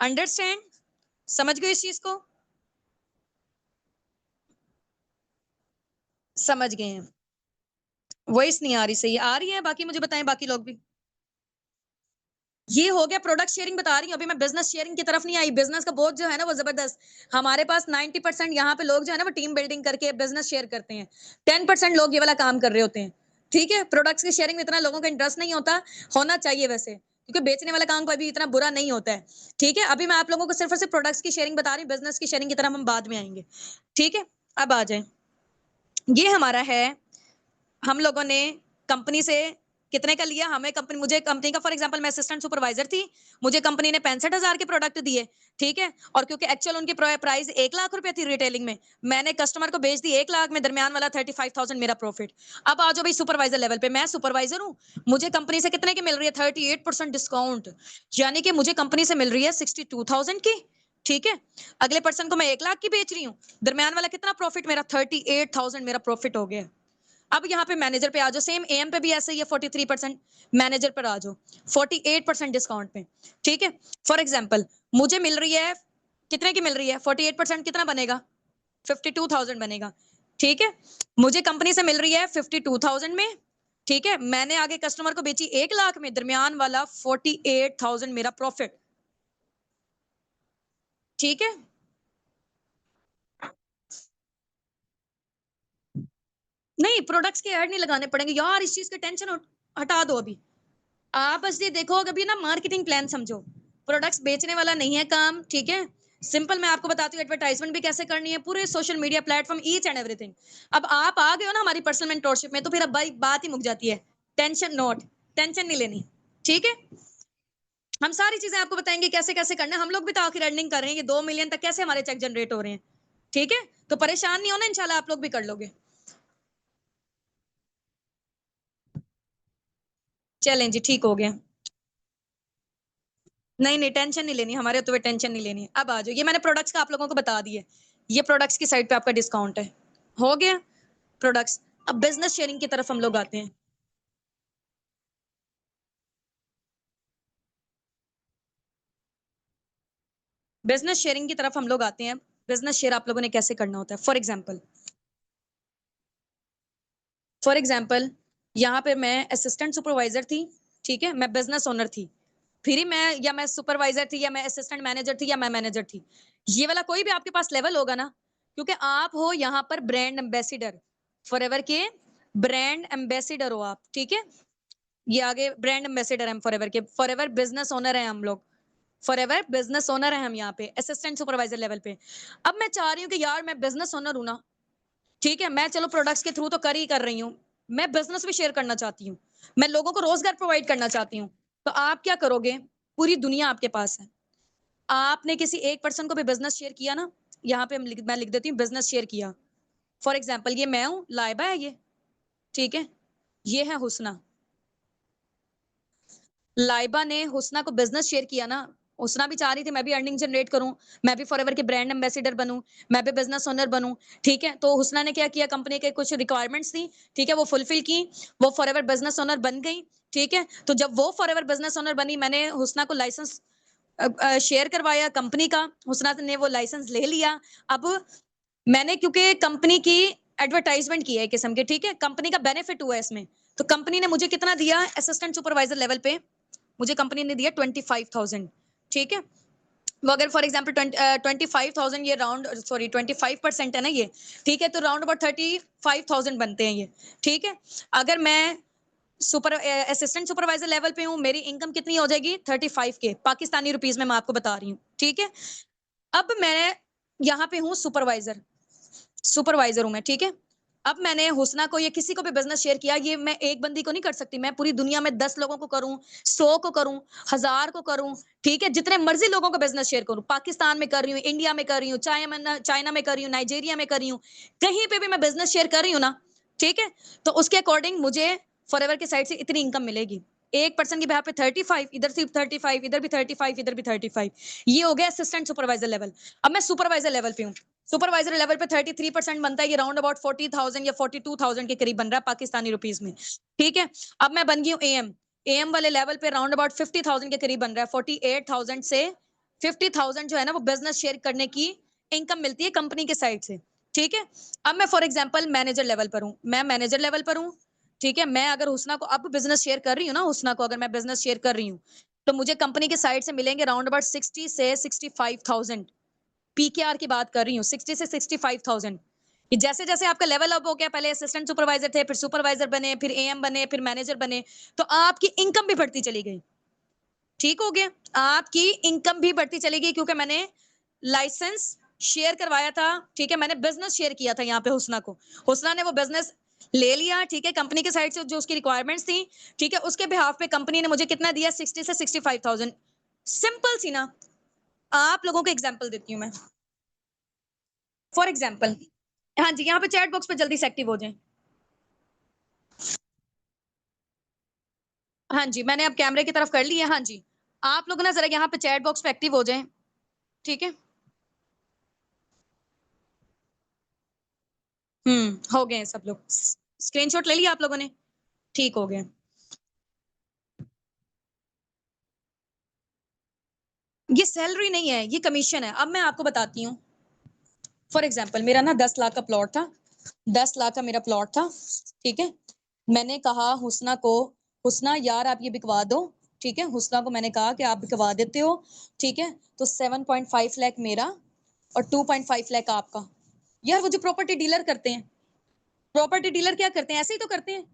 अंडरस्टैंड? समझ गए इस चीज को? समझ गए हैं। वॉइस नहीं आ रही सही, आ रही है? बाकी मुझे बताएं, बाकी लोग भी। ये हो गया प्रोडक्ट शेयरिंग बता रही हूँ, अभी मैं बिजनेस शेयरिंग की तरफ नहीं आई। बिजनेस का बोझ जो है ना वो जबरदस्त। हमारे पास 90% यहाँ पे लोग जो है ना वो टीम बिल्डिंग करके बिजनेस शेयर करते हैं। 10% लोग ये वाला काम कर रहे होते हैं। ठीक है, प्रोडक्ट्स की शेयरिंग में इतना लोगों का इंटरेस्ट नहीं होता, होना चाहिए वैसे, क्योंकि बेचने वाला काम कोई भी इतना बुरा नहीं होता है। ठीक है, अभी मैं आप लोगों को सिर्फ और सिर्फ प्रोडक्ट्स की शेयरिंग बता रही हूँ, बिजनेस की शेयरिंग की तरफ हम बाद में आएंगे। ठीक है, अब आ जाए। ये हमारा है, हम लोगों ने कंपनी से कितने का लिया, हमें कंपनी, मुझे कंपनी का, फॉर एग्जांपल मैं असिस्टेंट सुपरवाइजर थी, मुझे कंपनी ने 65,000 के प्रोडक्ट दिए। ठीक है, और क्योंकि एक्चुअल उनकी प्राइस 1 लाख रुपए थी रिटेलिंग में, मैंने कस्टमर को बेच दी 1 लाख में, दरमियान वाला 35,000 मेरा प्रॉफिट। अब आ जाओ भाई सुपरवाइजर लेवल पे, मैं सुपरवाइजर हूँ, मुझे कंपनी से कितने की मिल रही है, 38% डिस्काउंट, यानी कि मुझे कंपनी से मिल रही है 62,000 की। ठीक है, अगले पर्सन को मैं 1 लाख की बेच रही हूँ, दरमियान वाला कितना प्रॉफिट मेरा, 38,000 मेरा प्रॉफिट हो गया। अब यहाँ पे मैनेजर पे आ जाओ, सेम एम पे भी ऐसे ही है 43%, मैनेजर पर आ जाओ 48% डिस्काउंट में। ठीक है, फॉर एग्जाम्पल मुझे मिल रही है, कितने की मिल रही है, 48% कितना बनेगा, 52,000 बनेगा। ठीक है, मुझे कंपनी से मिल रही है 52,000 में। ठीक है, मैंने आगे कस्टमर को बेची 1 लाख में, दरमियान वाला 48,000 मेरा प्रॉफिट। ठीक है, नहीं प्रोडक्ट्स के ऐड नहीं लगाने पड़ेंगे यार, इस चीज का टेंशन हटा दो अभी। आप बस ये देखो, अभी ना मार्केटिंग प्लान समझो, प्रोडक्ट्स बेचने वाला नहीं है काम। ठीक है, सिंपल मैं आपको बताती हूँ एडवर्टाइजमेंट भी कैसे करनी है, पूरे social media platform, each and everything. अब आप आ गए हो ना हमारी पर्सनल मेंटोरशिप में, तो फिर अब भाई बात ही मुक जाती है। टेंशन नोट, टेंशन नहीं लेनी। ठीक है, हम सारी चीजें आपको बताएंगे कैसे कैसे करना है। हम लोग भी तो आखिर अर्निंग कर रहे हैं, ये 2 मिलियन तक कैसे हमारे चेक जनरेट हो रहे हैं। ठीक है, तो परेशान नहीं होना, इंशाल्लाह आप लोग भी कर लोगे। चलें जी, ठीक हो गया। नहीं नहीं, टेंशन नहीं लेनी, हमारे होते हुए टेंशन नहीं लेनी। अब आ जाओ, ये मैंने प्रोडक्ट्स का आप लोगों को बता दिए, ये प्रोडक्ट्स की साइड पे आपका डिस्काउंट है, हो गया प्रोडक्ट्स। अब बिजनेस शेयरिंग की तरफ हम लोग आते हैं। बिजनेस शेयरिंग की तरफ हम लोग आते हैं। बिजनेस शेयर आप लोगों ने कैसे करना होता है, फॉर एग्जाम्पल यहाँ पे मैं असिस्टेंट सुपरवाइजर थी। ठीक है, मैं बिजनेस ओनर थी, फिर ही मैं, या मैं सुपरवाइजर थी, या मैं असिस्टेंट मैनेजर थी, या मैं मैनेजर थी। ये वाला कोई भी आपके पास लेवल होगा ना, क्योंकि आप हो यहाँ पर ब्रांड एम्बेसिडर, फॉरएवर के ब्रांड एम्बेसिडर हो आप। ठीक है, ये आगे ब्रांड एम्बेसिडर हम फॉरएवर के, फॉरएवर बिजनेस ओनर है हम लोग, फॉरएवर बिजनेस ओनर है हम यहाँ पे असिस्टेंट सुपरवाइजर लेवल पे। अब मैं चाह रही हूँ कि यार मैं बिजनेस ओनर हूं ना, ठीक है, मैं चलो प्रोडक्ट्स के थ्रू तो कर ही कर रही हूँ, मैं बिजनेस भी शेयर करना चाहती हूँ, मैं लोगों को रोजगार प्रोवाइड करना चाहती हूँ। तो आप क्या करोगे, पूरी दुनिया आपके पास है, आपने किसी एक पर्सन को भी बिजनेस शेयर किया ना, यहाँ पे मैं लिख देती हूँ बिजनेस शेयर किया। फॉर एग्जाम्पल ये मैं हूँ, लाइबा है ये। ठीक है, ये है हुसना, लाइबा ने हुसना को बिजनेस शेयर किया ना, हुसना भी चाह रही थी मैं भी अर्निंग जनरेट करूं, मैं भी फॉरएवर के ब्रांड एम्बेसिडर बनूं, मैं भी बिजनेस ओनर बनूं। ठीक है, तो हुसना ने क्या किया, कंपनी के कुछ रिक्वायरमेंट्स थी, ठीक है, वो फुलफिल की, वो फॉरएवर बिजनेस ओनर बन गई। ठीक है, तो जब वो फॉरएवर बिजनेस ओनर बनी, मैंने हुसना को लाइसेंस शेयर करवाया कंपनी का, हुसना ने वो लाइसेंस ले लिया। अब मैंने क्योंकि कंपनी की एडवर्टाइजमेंट की है एक किस्म की, ठीक है, कंपनी का बेनिफिट हुआ है इसमें, तो कंपनी ने मुझे कितना दिया, असिस्टेंट सुपरवाइजर लेवल पे मुझे कंपनी ने दिया 25,000। ठीक है, वो अगर फॉर एग्जाम्पल 25,000, ये राउंड, सॉरी 25% है ना ये। ठीक है, तो राउंड अबाउट 35,000 बनते हैं ये। ठीक है, अगर मैं सुपर असिस्टेंट सुपरवाइजर लेवल पे हूँ, मेरी इनकम कितनी हो जाएगी, 35 के पाकिस्तानी रुपीज में मैं आपको बता रही हूँ। ठीक है, अब मैं यहाँ पे हूँ सुपरवाइजर, सुपरवाइजर हूं मैं। ठीक है, अब मैंने हुसना को या किसी को भी बिजनेस शेयर किया, ये मैं एक बंदी को नहीं कर सकती, मैं पूरी दुनिया में 10 लोगों को करूं, 100 को करूं, 1000 को करूं। ठीक है, जितने मर्जी लोगों को बिजनेस शेयर करूं, पाकिस्तान में कर रही हूँ, इंडिया में कर रही हूँ, चाइना में कर रही हूँ, नाइजीरिया में कर रही हूँ, कहीं पे भी मैं बिजनेस शेयर कर रही हूँ ना। ठीक है, तो उसके अकॉर्डिंग मुझे फॉरएवर की साइड से इतनी इनकम मिलेगी। एक पर्सन की बिहार पे 35, इधर सिर्फ 35, इधर भी 35, इधर भी 35। ये हो गया असिस्टेंट सुपरवाइजर लेवल। अब मैं सुपरवाइजर लेवल पे हूँ, सुपरवाइजर लेवल पे 33% बनता है, ये राउंड अबाउट 40,000 या 42,000 के करीब बन रहा है पाकिस्तानी रुपीस में। ठीक है, अब मैं बन गई हूँ एएम। एएम वाले लेवल पे राउंड अबाउट 50,000 के करीब बन रहा है। 48,000 से 50,000 जो है ना वो बिजनेस शेयर करने की इनकम मिलती है कंपनी के साइड से। ठीक है, अब मैं फॉर एग्जाम्पल मैनेजर लेवल पर हूँ, मैं मैनेजर लेवल पर हूँ। ठीक है, मैं अगर हुसना को अब बिजनेस शेयर कर रही हूँ ना, हुसना को अगर मैं बिजनेस शेयर कर रही हूँ तो मुझे कंपनी के साइड से मिलेंगे राउंड अबाउट 60 से 65,000। पीकेआर की बात कर रही हूँ, 60 से 65,000। जैसे जैसे आपका लेवल अप हो गया, पहले असिस्टेंट सुपरवाइजर थे, फिर सुपरवाइजर बने, फिर एएम बने, फिर मैनेजर बने, तो आपकी इनकम भी बढ़ती चली गई। ठीक हो गया, आपकी इनकम भी बढ़ती चली गई क्योंकि मैंने लाइसेंस शेयर करवाया था। ठीक है, मैंने बिजनेस शेयर किया था यहाँ पे हुसना को, हुसना ने वो बिजनेस ले लिया। ठीक है, कंपनी के साइड से जो उसकी रिक्वायरमेंट्स थी, ठीक है, उसके बिहाफ पे कंपनी ने मुझे कितना दिया, 60 से 65,000। सिंपल सी ना। आप लोगों को एग्जांपल देती हूँ मैं, फॉर एग्जाम्पल। हाँ जी, यहाँ पे चैट बॉक्स पे जल्दी से एक्टिव हो जाएं। हाँ जी, मैंने अब कैमरे की तरफ कर ली है। हाँ जी, आप लोग ना जरा यहाँ पे चैट बॉक्स पे एक्टिव हो जाएं। ठीक है, हो गए हैं सब लोग। स्क्रीनशॉट ले लिया आप लोगों ने? ठीक हो गया। ये सैलरी नहीं है, ये कमीशन है। अब मैं आपको बताती हूँ। फॉर एग्जाम्पल, मेरा ना 10 लाख का प्लॉट था, 10 लाख का मेरा प्लॉट था। ठीक है, मैंने कहा हुसना को, हुसना यार आप ये बिकवा दो। ठीक है, हुसना को मैंने कहा कि आप बिकवा देते हो। ठीक है, तो 7.5 लाख मेरा और 2.5 लाख आपका। यार वो जो प्रॉपर्टी डीलर करते हैं, प्रॉपर्टी डीलर क्या करते हैं, ऐसे ही तो करते हैं।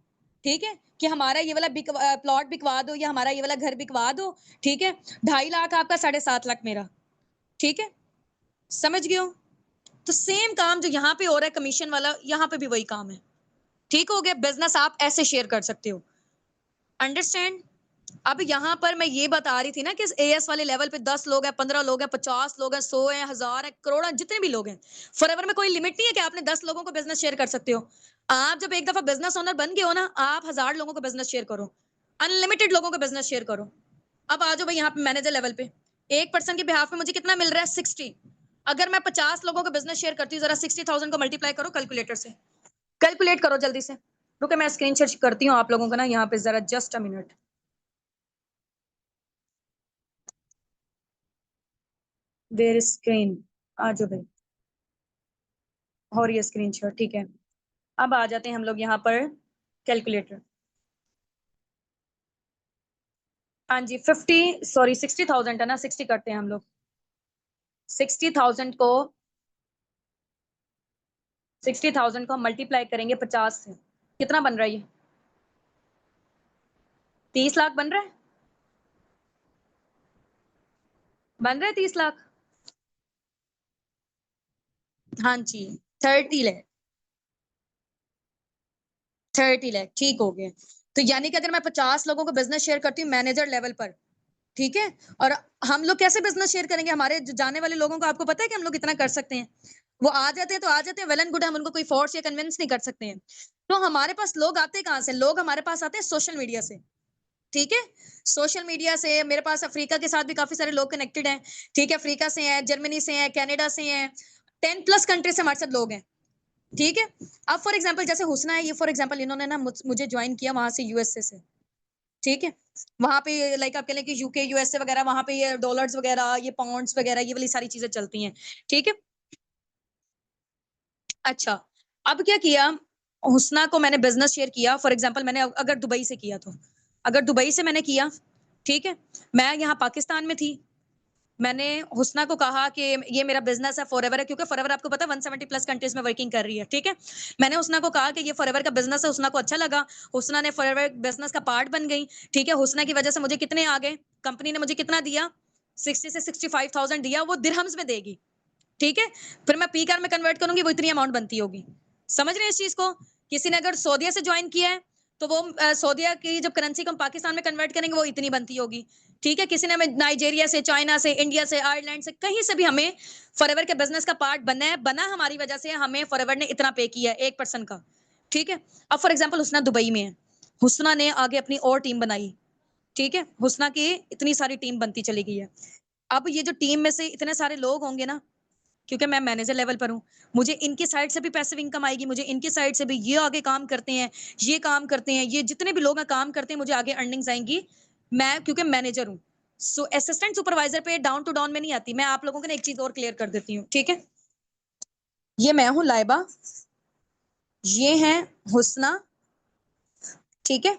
ठीक है, कि हमारा ये वाला प्लॉट बिकवा दो या हमारा ये वाला घर बिकवा दो। ठीक है, 2.5 लाख आपका, 7.5 लाख मेरा। ठीक है, समझ गए हो? तो सेम काम जो यहाँ पे हो रहा है कमीशन वाला, यहाँ पे भी वही काम है। ठीक हो गया, बिजनेस आप ऐसे शेयर कर सकते हो। अंडरस्टैंड? अब यहाँ पर मैं ये बता रही थी ना कि एएस वाले लेवल पे 10 लोग हैं, 15 लोग हैं, 50 लोग हैं, 100 हैं, 1000 है, करोड़ है, जितने भी लोग हैं। फॉरएवर में कोई लिमिट नहीं है कि आपने 10 लोगों को बिजनेस शेयर कर सकते हो। आप जब एक दफा बिजनेस ओनर बन गए हो ना, आप 1000 लोगों को बिजनेस शेयर करो, अनलिमिटेड लोगों को बिजनेस शेयर करो। अब आ जाओ भाई यहाँ पे मैनेजर लेवल पे, एक पर्सन के बिहाफ में मुझे कितना मिल रहा है, 60। अगर मैं 50 लोगों को बिजनेस शेयर करती हूँ, जरा 60,000 को मल्टीप्लाई करो कैलकुलेटर से, कैलकुलेट करो जल्दी से। रुको मैं स्क्रीन शेयर करती हूँ आप लोगों को ना यहाँ पे, जरा just a minute. There screen, आ जाओ भाई, और ये स्क्रीन शेयर। ठीक है, अब आ जाते हैं हम लोग यहाँ पर कैलकुलेटर। हाँ जी, 60,000 है ना, 60 करते हैं हम लोग। 60,000 को 60,000 को हम मल्टीप्लाई करेंगे 50 से, कितना बन रहा है ये? 30 लाख बन रहा है, बन रहा है 30 लाख। हाँ जी, 30 लाख, 30 लाख, ठीक हो गए। तो यानी कि अगर मैं 50 लोगों को बिजनेस शेयर करती हूँ मैनेजर लेवल पर, ठीक है, और हम लोग कैसे बिजनेस शेयर करेंगे, हमारे जाने वाले लोगों को आपको पता है कि हम लोग इतना कर सकते हैं। वो आ जाते हैं तो आ जाते हैं, वेल एंड गुड, हम उनको कोई फोर्स या कन्विंस नहीं कर सकते हैं। तो हमारे पास लोग आते कहाँ से, लोग हमारे पास आते हैं सोशल मीडिया से। ठीक है, सोशल मीडिया से मेरे पास अफ्रीका के साथ भी काफी सारे लोग कनेक्टेड हैं। ठीक है, अफ्रीका से हैं, जर्मनी से हैं, कनाडा से हैं, 10+ कंट्री से हमारे साथ लोग हैं। ठीक है, अब फॉर एग्जांपल जैसे हुसना है, ये फॉर एग्जांपल इन्होंने ना मुझे ज्वाइन किया वहां से, यूएसए से। ठीक है, वहां पे लाइक आप कह लें कि यूके यूएसए वगैरह, वहां पे ये डॉलर्स वगैरह, ये पाउंड्स वगैरह, ये वाली सारी चीजें चलती हैं। ठीक है, अच्छा, अब क्या किया, हुसना को मैंने बिजनेस शेयर किया। फॉर एग्जांपल मैंने अगर दुबई से किया तो, अगर दुबई से मैंने किया, ठीक है, मैं यहाँ पाकिस्तान में थी, मैंने हुसना को कहा कि ये मेरा बिजनेस है, फॉरएवर है, क्योंकि फॉरएवर आपको पता है 170+ कंट्रीज में वर्किंग कर रही है। ठीक है, मैंने हुसना को कहा कि ये फॉरएवर का बिजनेस है, हुसना को अच्छा लगा, हुसना ने फॉरएवर बिजनेस का पार्ट बन गई। ठीक है, हुसना की वजह से मुझे कितने आ गए, कंपनी ने मुझे कितना दिया, 60 से 65,000 दिया, वो दिरहम्स में देगी। ठीक है, फिर मैं पी कार में कन्वर्ट करूंगी, वो इतनी अमाउंट बनती होगी। समझ रहे हैं इस चीज को? किसी ने अगर सऊदिया से ज्वाइन किया है तो वो सऊदिया की जब करेंसी को हम पाकिस्तान में कन्वर्ट करेंगे वो इतनी बनती होगी। ठीक है, किसी ने हमें नाइजीरिया से, चाइना से, इंडिया से, आयरलैंड से, कहीं से भी हमें फॉरएवर के बिजनेस का पार्ट बनना है, बना हमारी वजह से, हमें फॉरएवर ने इतना पे किया है एक पर्सन का। ठीक है, अब फॉर एग्जाम्पल हुसना दुबई में है, हुसना ने आगे अपनी और टीम बनाई। ठीक है, हुसना की इतनी सारी टीम बनती चली गई है। अब ये जो टीम में से इतने सारे लोग होंगे ना, क्योंकि मैं मैनेजर लेवल पर हूँ। मुझे इनकी साइड से भी पैसिव इनकम आएगी, मुझे इनकी साइड से भी, ये आगे काम करते हैं, ये काम करते हैं, ये जितने भी लोग काम करते हैं, मुझे आगे अर्निंग्स आएंगी, मैं क्योंकि मैनेजर हूँ। सो असिस्टेंट सुपरवाइजर पे डाउन टू डाउन में नहीं आती। मैं आप लोगों को ना एक चीज और क्लियर कर देती हूँ, ठीक है। ये मैं हूँ लाइबा, ये है हुस्ना, ठीक है।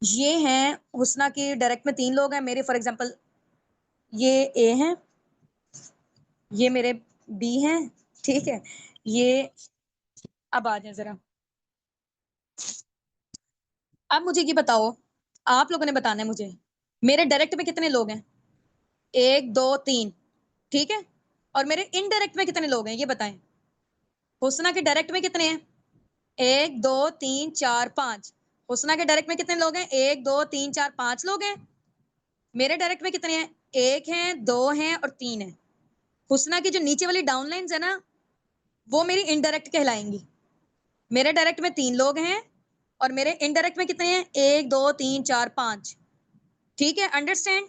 ये हैं हुस्ना की डायरेक्ट में 3 लोग हैं मेरे, फॉर एग्जांपल ये ए हैं, ये मेरे बी हैं, ठीक है। ये अब आ जाए जरा, अब मुझे ये बताओ, आप लोगों ने बताना है मुझे, मेरे डायरेक्ट में कितने लोग हैं? 1 2 3, ठीक है। और मेरे इनडायरेक्ट में कितने लोग हैं ये बताएं। हुस्ना के डायरेक्ट में कितने हैं? 1 2 3 4 5। हुस्ना के डायरेक्ट में कितने लोग हैं? 1 2 3 4 5 लोग हैं। मेरे डायरेक्ट में कितने हैं? 1 है, 2 हैं और 3 है। हुस्ना की जो नीचे वाली डाउनलाइंस है ना, वो मेरी इनडायरेक्ट कहलाएंगी। मेरे डायरेक्ट में 3 लोग हैं और मेरे इनडायरेक्ट में कितने हैं? 1 2 3 4 5, ठीक है। अंडरस्टैंड?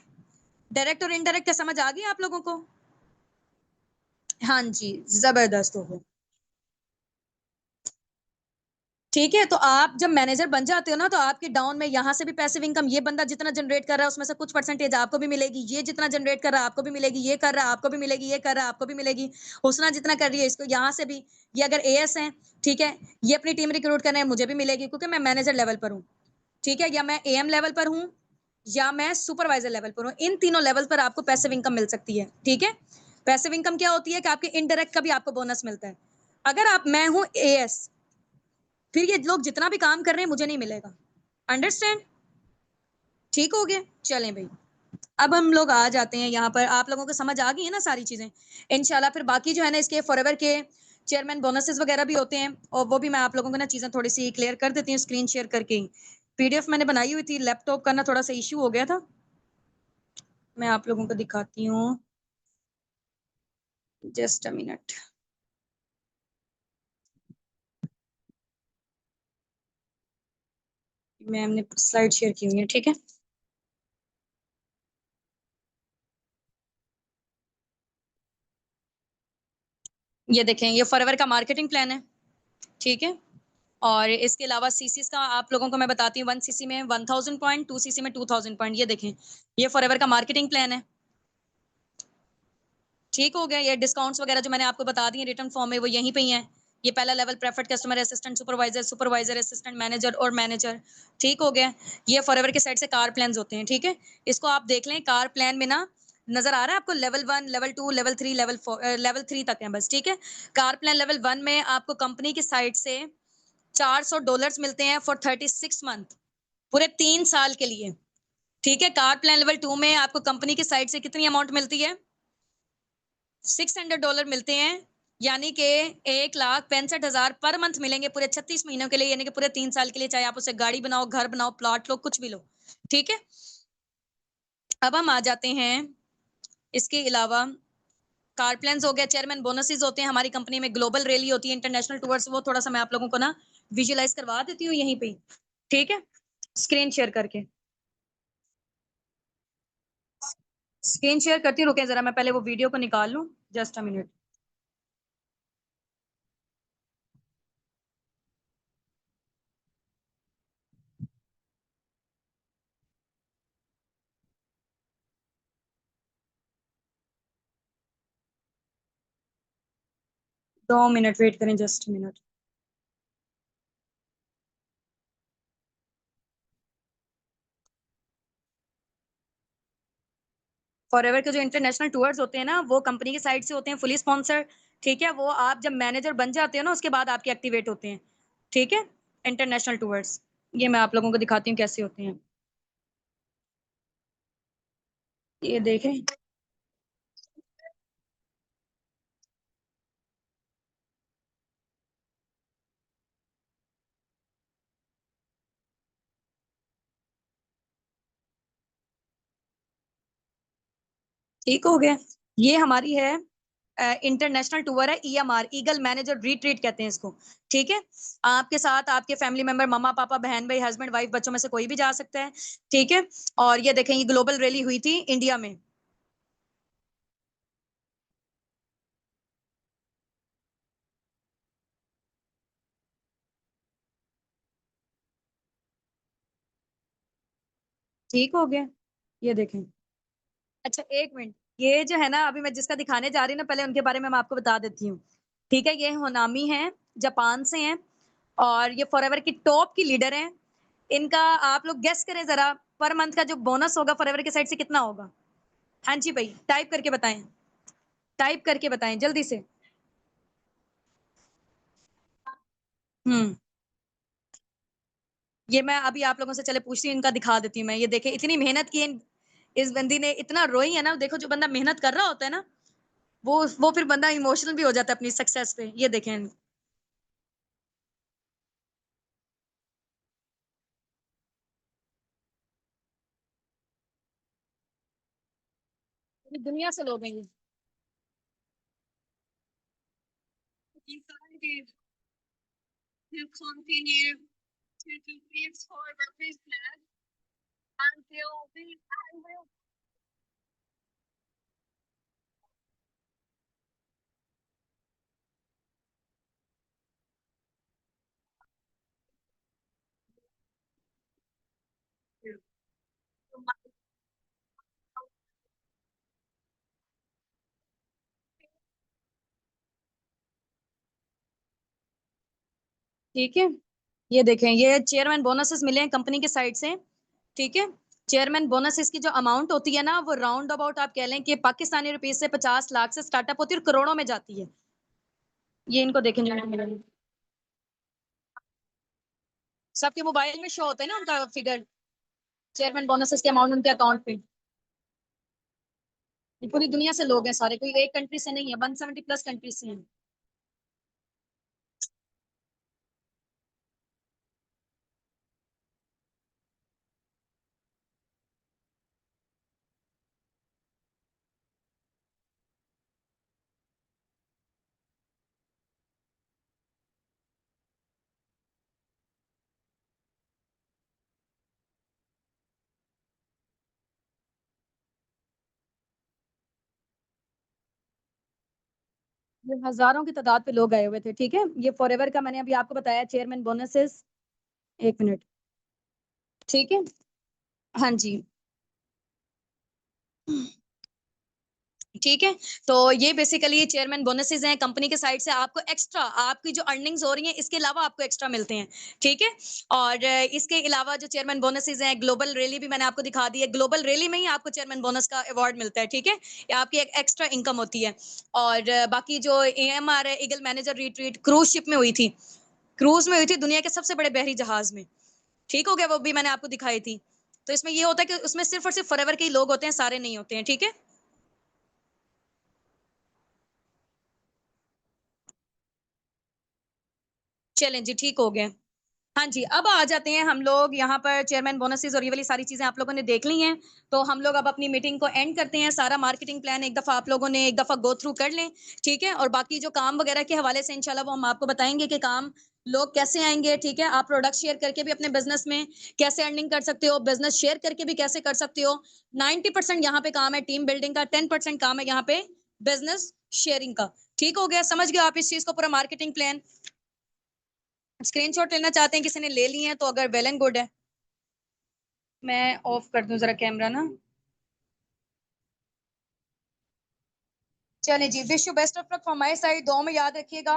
डायरेक्ट और इनडायरेक्ट का समझ आ गया आप लोगों को? हाँ जी, जबरदस्त हो गया। ठीक है, तो आप जब मैनेजर बन जाते हो ना, तो आपके डाउन में यहाँ से भी पैसिव इनकम, ये बंदा जितना जनरेट कर रहा है उसमें से कुछ परसेंटेज आपको भी मिलेगी, ये जितना जनरेट कर रहा है आपको भी मिलेगी, ये कर रहा है आपको भी मिलेगी, ये कर रहा है आपको भी मिलेगी। हुस्ना जितना कर रही है इसको यहाँ से भी, ये अगर एएस है, ठीक है, ये अपनी टीम रिक्रूट कर रहे हैं, मुझे भी मिलेगी क्योंकि मैं मैनेजर लेवल पर हूँ, ठीक है। या मैं एएम लेवल पर हूँ या मैं सुपरवाइजर लेवल पर हूँ, इन तीनों लेवल पर आपको पैसिव इनकम मिल सकती है, ठीक है। पैसिव इनकम क्या होती है कि आपके इनडायरेक्ट का भी आपको बोनस मिलता है। अगर आप, मैं हूँ एएस, फिर ये लोग जितना भी काम कर रहे हैं मुझे नहीं मिलेगा। अंडरस्टैंड? ठीक हो गया? चलें भाई, अब हम लोग आ जाते हैं यहाँ पर। आप लोगों को समझ आ गई है ना सारी चीजें? इंशाल्लाह फिर बाकी जो है ना, इसके फॉरएवर के चेयरमैन बोनसेस वगैरह भी होते हैं, और वो भी मैं आप लोगों को ना चीजें थोड़ी सी क्लियर कर देती हूँ स्क्रीन शेयर करके ही। पीडीएफ मैंने बनाई हुई थी, लैपटॉप का ना थोड़ा सा इश्यू हो गया था, मैं आप लोगों को दिखाती हूँ, जस्ट अ मिनट। मैंने स्लाइड शेयर की हुई है, ठीक है। ये देखें, ये फॉरएवर का मार्केटिंग प्लान है, ठीक है। और इसके अलावा सीसीस का आप लोगों को मैं बताती हूँ, 1 सीसी में 1000 पॉइंट, 2 सीसी में 2000 पॉइंट। ये देखें, ये फॉरएवर का मार्केटिंग प्लान है, ठीक हो गया। ये डिस्काउंट्स वगैरह जो मैंने आपको बता दी रिटर्न फॉर्म में, वो यहीं पे ही है। ये पहला level preferred customer, assistant supervisor, supervisor assistant, manager और मैनेजर, ठीक हो गया। ये फॉरएवर के साइड से कार प्लान होते हैं, ठीक है। इसको आप देख लें, कार प्लान में ना नजर आ रहा है आपको level 1, level 2, level 3, level 4, level 3 तक है बस, ठीक है। कार प्लान लेवल 1 में आपको कंपनी की साइड से $400 मिलते हैं फॉर 36 मंथ, पूरे 3 साल के लिए, ठीक है। कार प्लान लेवल 2 में आपको कंपनी की साइड से कितनी अमाउंट मिलती है? $600 मिलते हैं, यानी कि 1,65,000 पर मंथ मिलेंगे पूरे 36 महीनों के लिए, यानी कि पूरे 3 साल के लिए, चाहे आप उसे गाड़ी बनाओ, घर बनाओ, प्लॉट लो, कुछ भी लो, ठीक है। अब हम आ जाते हैं, इसके अलावा कार प्लान हो गया, चेयरमैन बोनसेस होते हैं हमारी कंपनी में, ग्लोबल रैली होती है, इंटरनेशनल टूर्स, वो थोड़ा सा मैं आप लोगों को ना विजुअलाइज करवा देती हूँ यहीं पे, ठीक है, स्क्रीन शेयर करके। स्क्रीन शेयर करती रुके जरा, मैं पहले वो वीडियो को निकाल लूं, जस्ट अ मिनट। दो मिनट वेट करें, जस्ट मिनट। फॉरएवर के जो इंटरनेशनल टूर्स होते हैं ना, वो कंपनी की साइड से होते हैं, फुली स्पॉन्सर्ड, ठीक है। वो आप जब मैनेजर बन जाते हो ना, उसके बाद आपके एक्टिवेट होते हैं, ठीक है, इंटरनेशनल टूर्स। ये मैं आप लोगों को दिखाती हूँ कैसे होते हैं, ये देखें। ठीक हो गया। ये हमारी है इंटरनेशनल टूर है, ईएमआर, ईगल मैनेजर रिट्रीट कहते हैं इसको, ठीक है। आपके साथ आपके फैमिली मेंबर, मम्मा पापा, बहन भाई, हस्बैंड वाइफ, बच्चों में से कोई भी जा सकता है, ठीक है। और ये देखें, ये ग्लोबल रैली हुई थी इंडिया में, ठीक हो गया। ये देखें। अच्छा, 1 मिनट। ये जो है ना, अभी मैं जिसका दिखाने जा रही हूँ ना, पहले उनके बारे में मैं आपको बता देती हूँ। ठीक है? ये होनामी हैं, जापान से हैं और ये फॉरएवर की टॉप की लीडर हैं। इनका आप लोग गेस करें ज़रा, पर मंथ का जो बोनस होगा फॉरएवर की साइड से कितना होगा? हाँ जी भई, टाइप करके बताएँ। टाइप करके बताएँ जल्दी से। हुँ। ये मैं अभी आप लोगों से चले पूछती हूँ, इनका दिखा देती हूँ मैं। ये देखें, इतनी मेहनत की है इस बंदी ने, इतना रोई है ना, देखो जो बंदा मेहनत कर रहा होता है ना, वो फिर बंदा इमोशनल भी हो जाता है अपनी सक्सेस पे। ये देखें। पूरी दुनिया से लोग हैं ये। You can't to continue to do this for the business until the I will. ठीक है? ये देखें, ये चेयरमैन बोनसेस मिले हैं कंपनी की साइड से, ठीक है? चेयरमैन बोनसेस की जो अमाउंट होती है ना, वो राउंड अबाउट आप कह लें कि पाकिस्तानी रुपीज़ से 50 लाख से स्टार्टअप होती है और करोड़ों में जाती है। ये इनको देखें जो मिले हैं। सबके मोबाइल में शो होता है ना उनका फिगर, चेयरमैन बोनसेस के अमाउंट उनके अकाउंट पे। ये पूरी दुनिया से लोग हैं सारे, कोई एक कंट्री से नहीं है, 170 प्लस कंट्री से हैं। ये हज़ारों की तादाद पे लोग आए हुए थे, ठीक है? ये फॉरएवर का मैंने अभी आपको बताया चेयरमैन बोनसेस। 1 मिनट, ठीक है? हाँ जी। ठीक है? तो ये बेसिकली चेयरमैन बोनसेस हैं कंपनी के साइड से, आपको एक्स्ट्रा आपकी जो अर्निंग्स हो रही हैं, इसके अलावा आपको एक्स्ट्रा मिलते हैं, ठीक है? और इसके अलावा जो चेयरमैन बोनसेस हैं, ग्लोबल रैली भी मैंने आपको दिखा दी है। ग्लोबल रैली में ही आपको चेयरमैन बोनस का अवार्ड मिलता है, ठीक है? ये आपकी एक एक्स्ट्रा इनकम होती है। और बाकी जो एएमआर है, eagle manager retreat cruise ship में हुई थी। क्रूज़ में हुई थी दुनिया के सबसे बड़े बहरी जहाज़ में। ठीक हो गया? वो भी मैंने आपको दिखाई थी। तो इसमें ये होता है कि उसमें सिर्फ़ और सिर्फ़ फॉरएवर के ही लोग होते हैं, सारे नहीं होते हैं, ठीक है? चलें जी, ठीक हो गया। हाँ जी, अब आ जाते हैं हम लोग यहाँ पर चेयरमैन बोनसेस और ये वाली सारी चीज़ें आप लोगों ने देख ली हैं, तो हम लोग अब अपनी मीटिंग को एंड करते हैं। सारा मार्केटिंग प्लान एक दफ़ा आप लोगों ने एक दफ़ा गो थ्रू कर लें, ठीक है? और बाकी जो काम वगैरह के हवाले से इंशाल्लाह वो हम आपको बताएँगे कि काम लोग कैसे आएँगे, ठीक है? आप प्रोडक्ट शेयर करके भी अपने बिज़नेस में कैसे अर्निंग कर सकते हो, बिज़नेस शेयर करके भी कैसे कर सकते हो। 90% यहाँ पे काम है टीम बिल्डिंग का, 10% काम है यहाँ पे बिज़नेस शेयरिंग का। ठीक हो गया? समझ गए आप इस चीज़ को पूरा मार्केटिंग प्लान? स्क्रीनशॉट लेना चाहते हैं, किसी ने ले लिए हैं तो अगर वेल एंड गुड है। मैं ऑफ कर दूं जरा कैमरा ना। चलें जी, wish you best of luck from my side, दुआ में याद रखिएगा।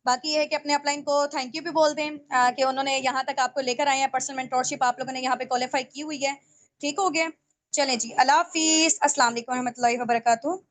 बाकी ये है कि अपने अपलाइन को थैंक यू भी बोल दें कि उन्होंने यहाँ तक आपको लेकर आए हैं, पर्सनल मेंटरशिप आप लोगों ने यहाँ पे क्वालीफाई की हुई है। ठीक हो गया? चलें जी, अल्लाह हाफ़िज़, अस्सलाम वालेकुम रहमतुल्लाहि व बरकातहू।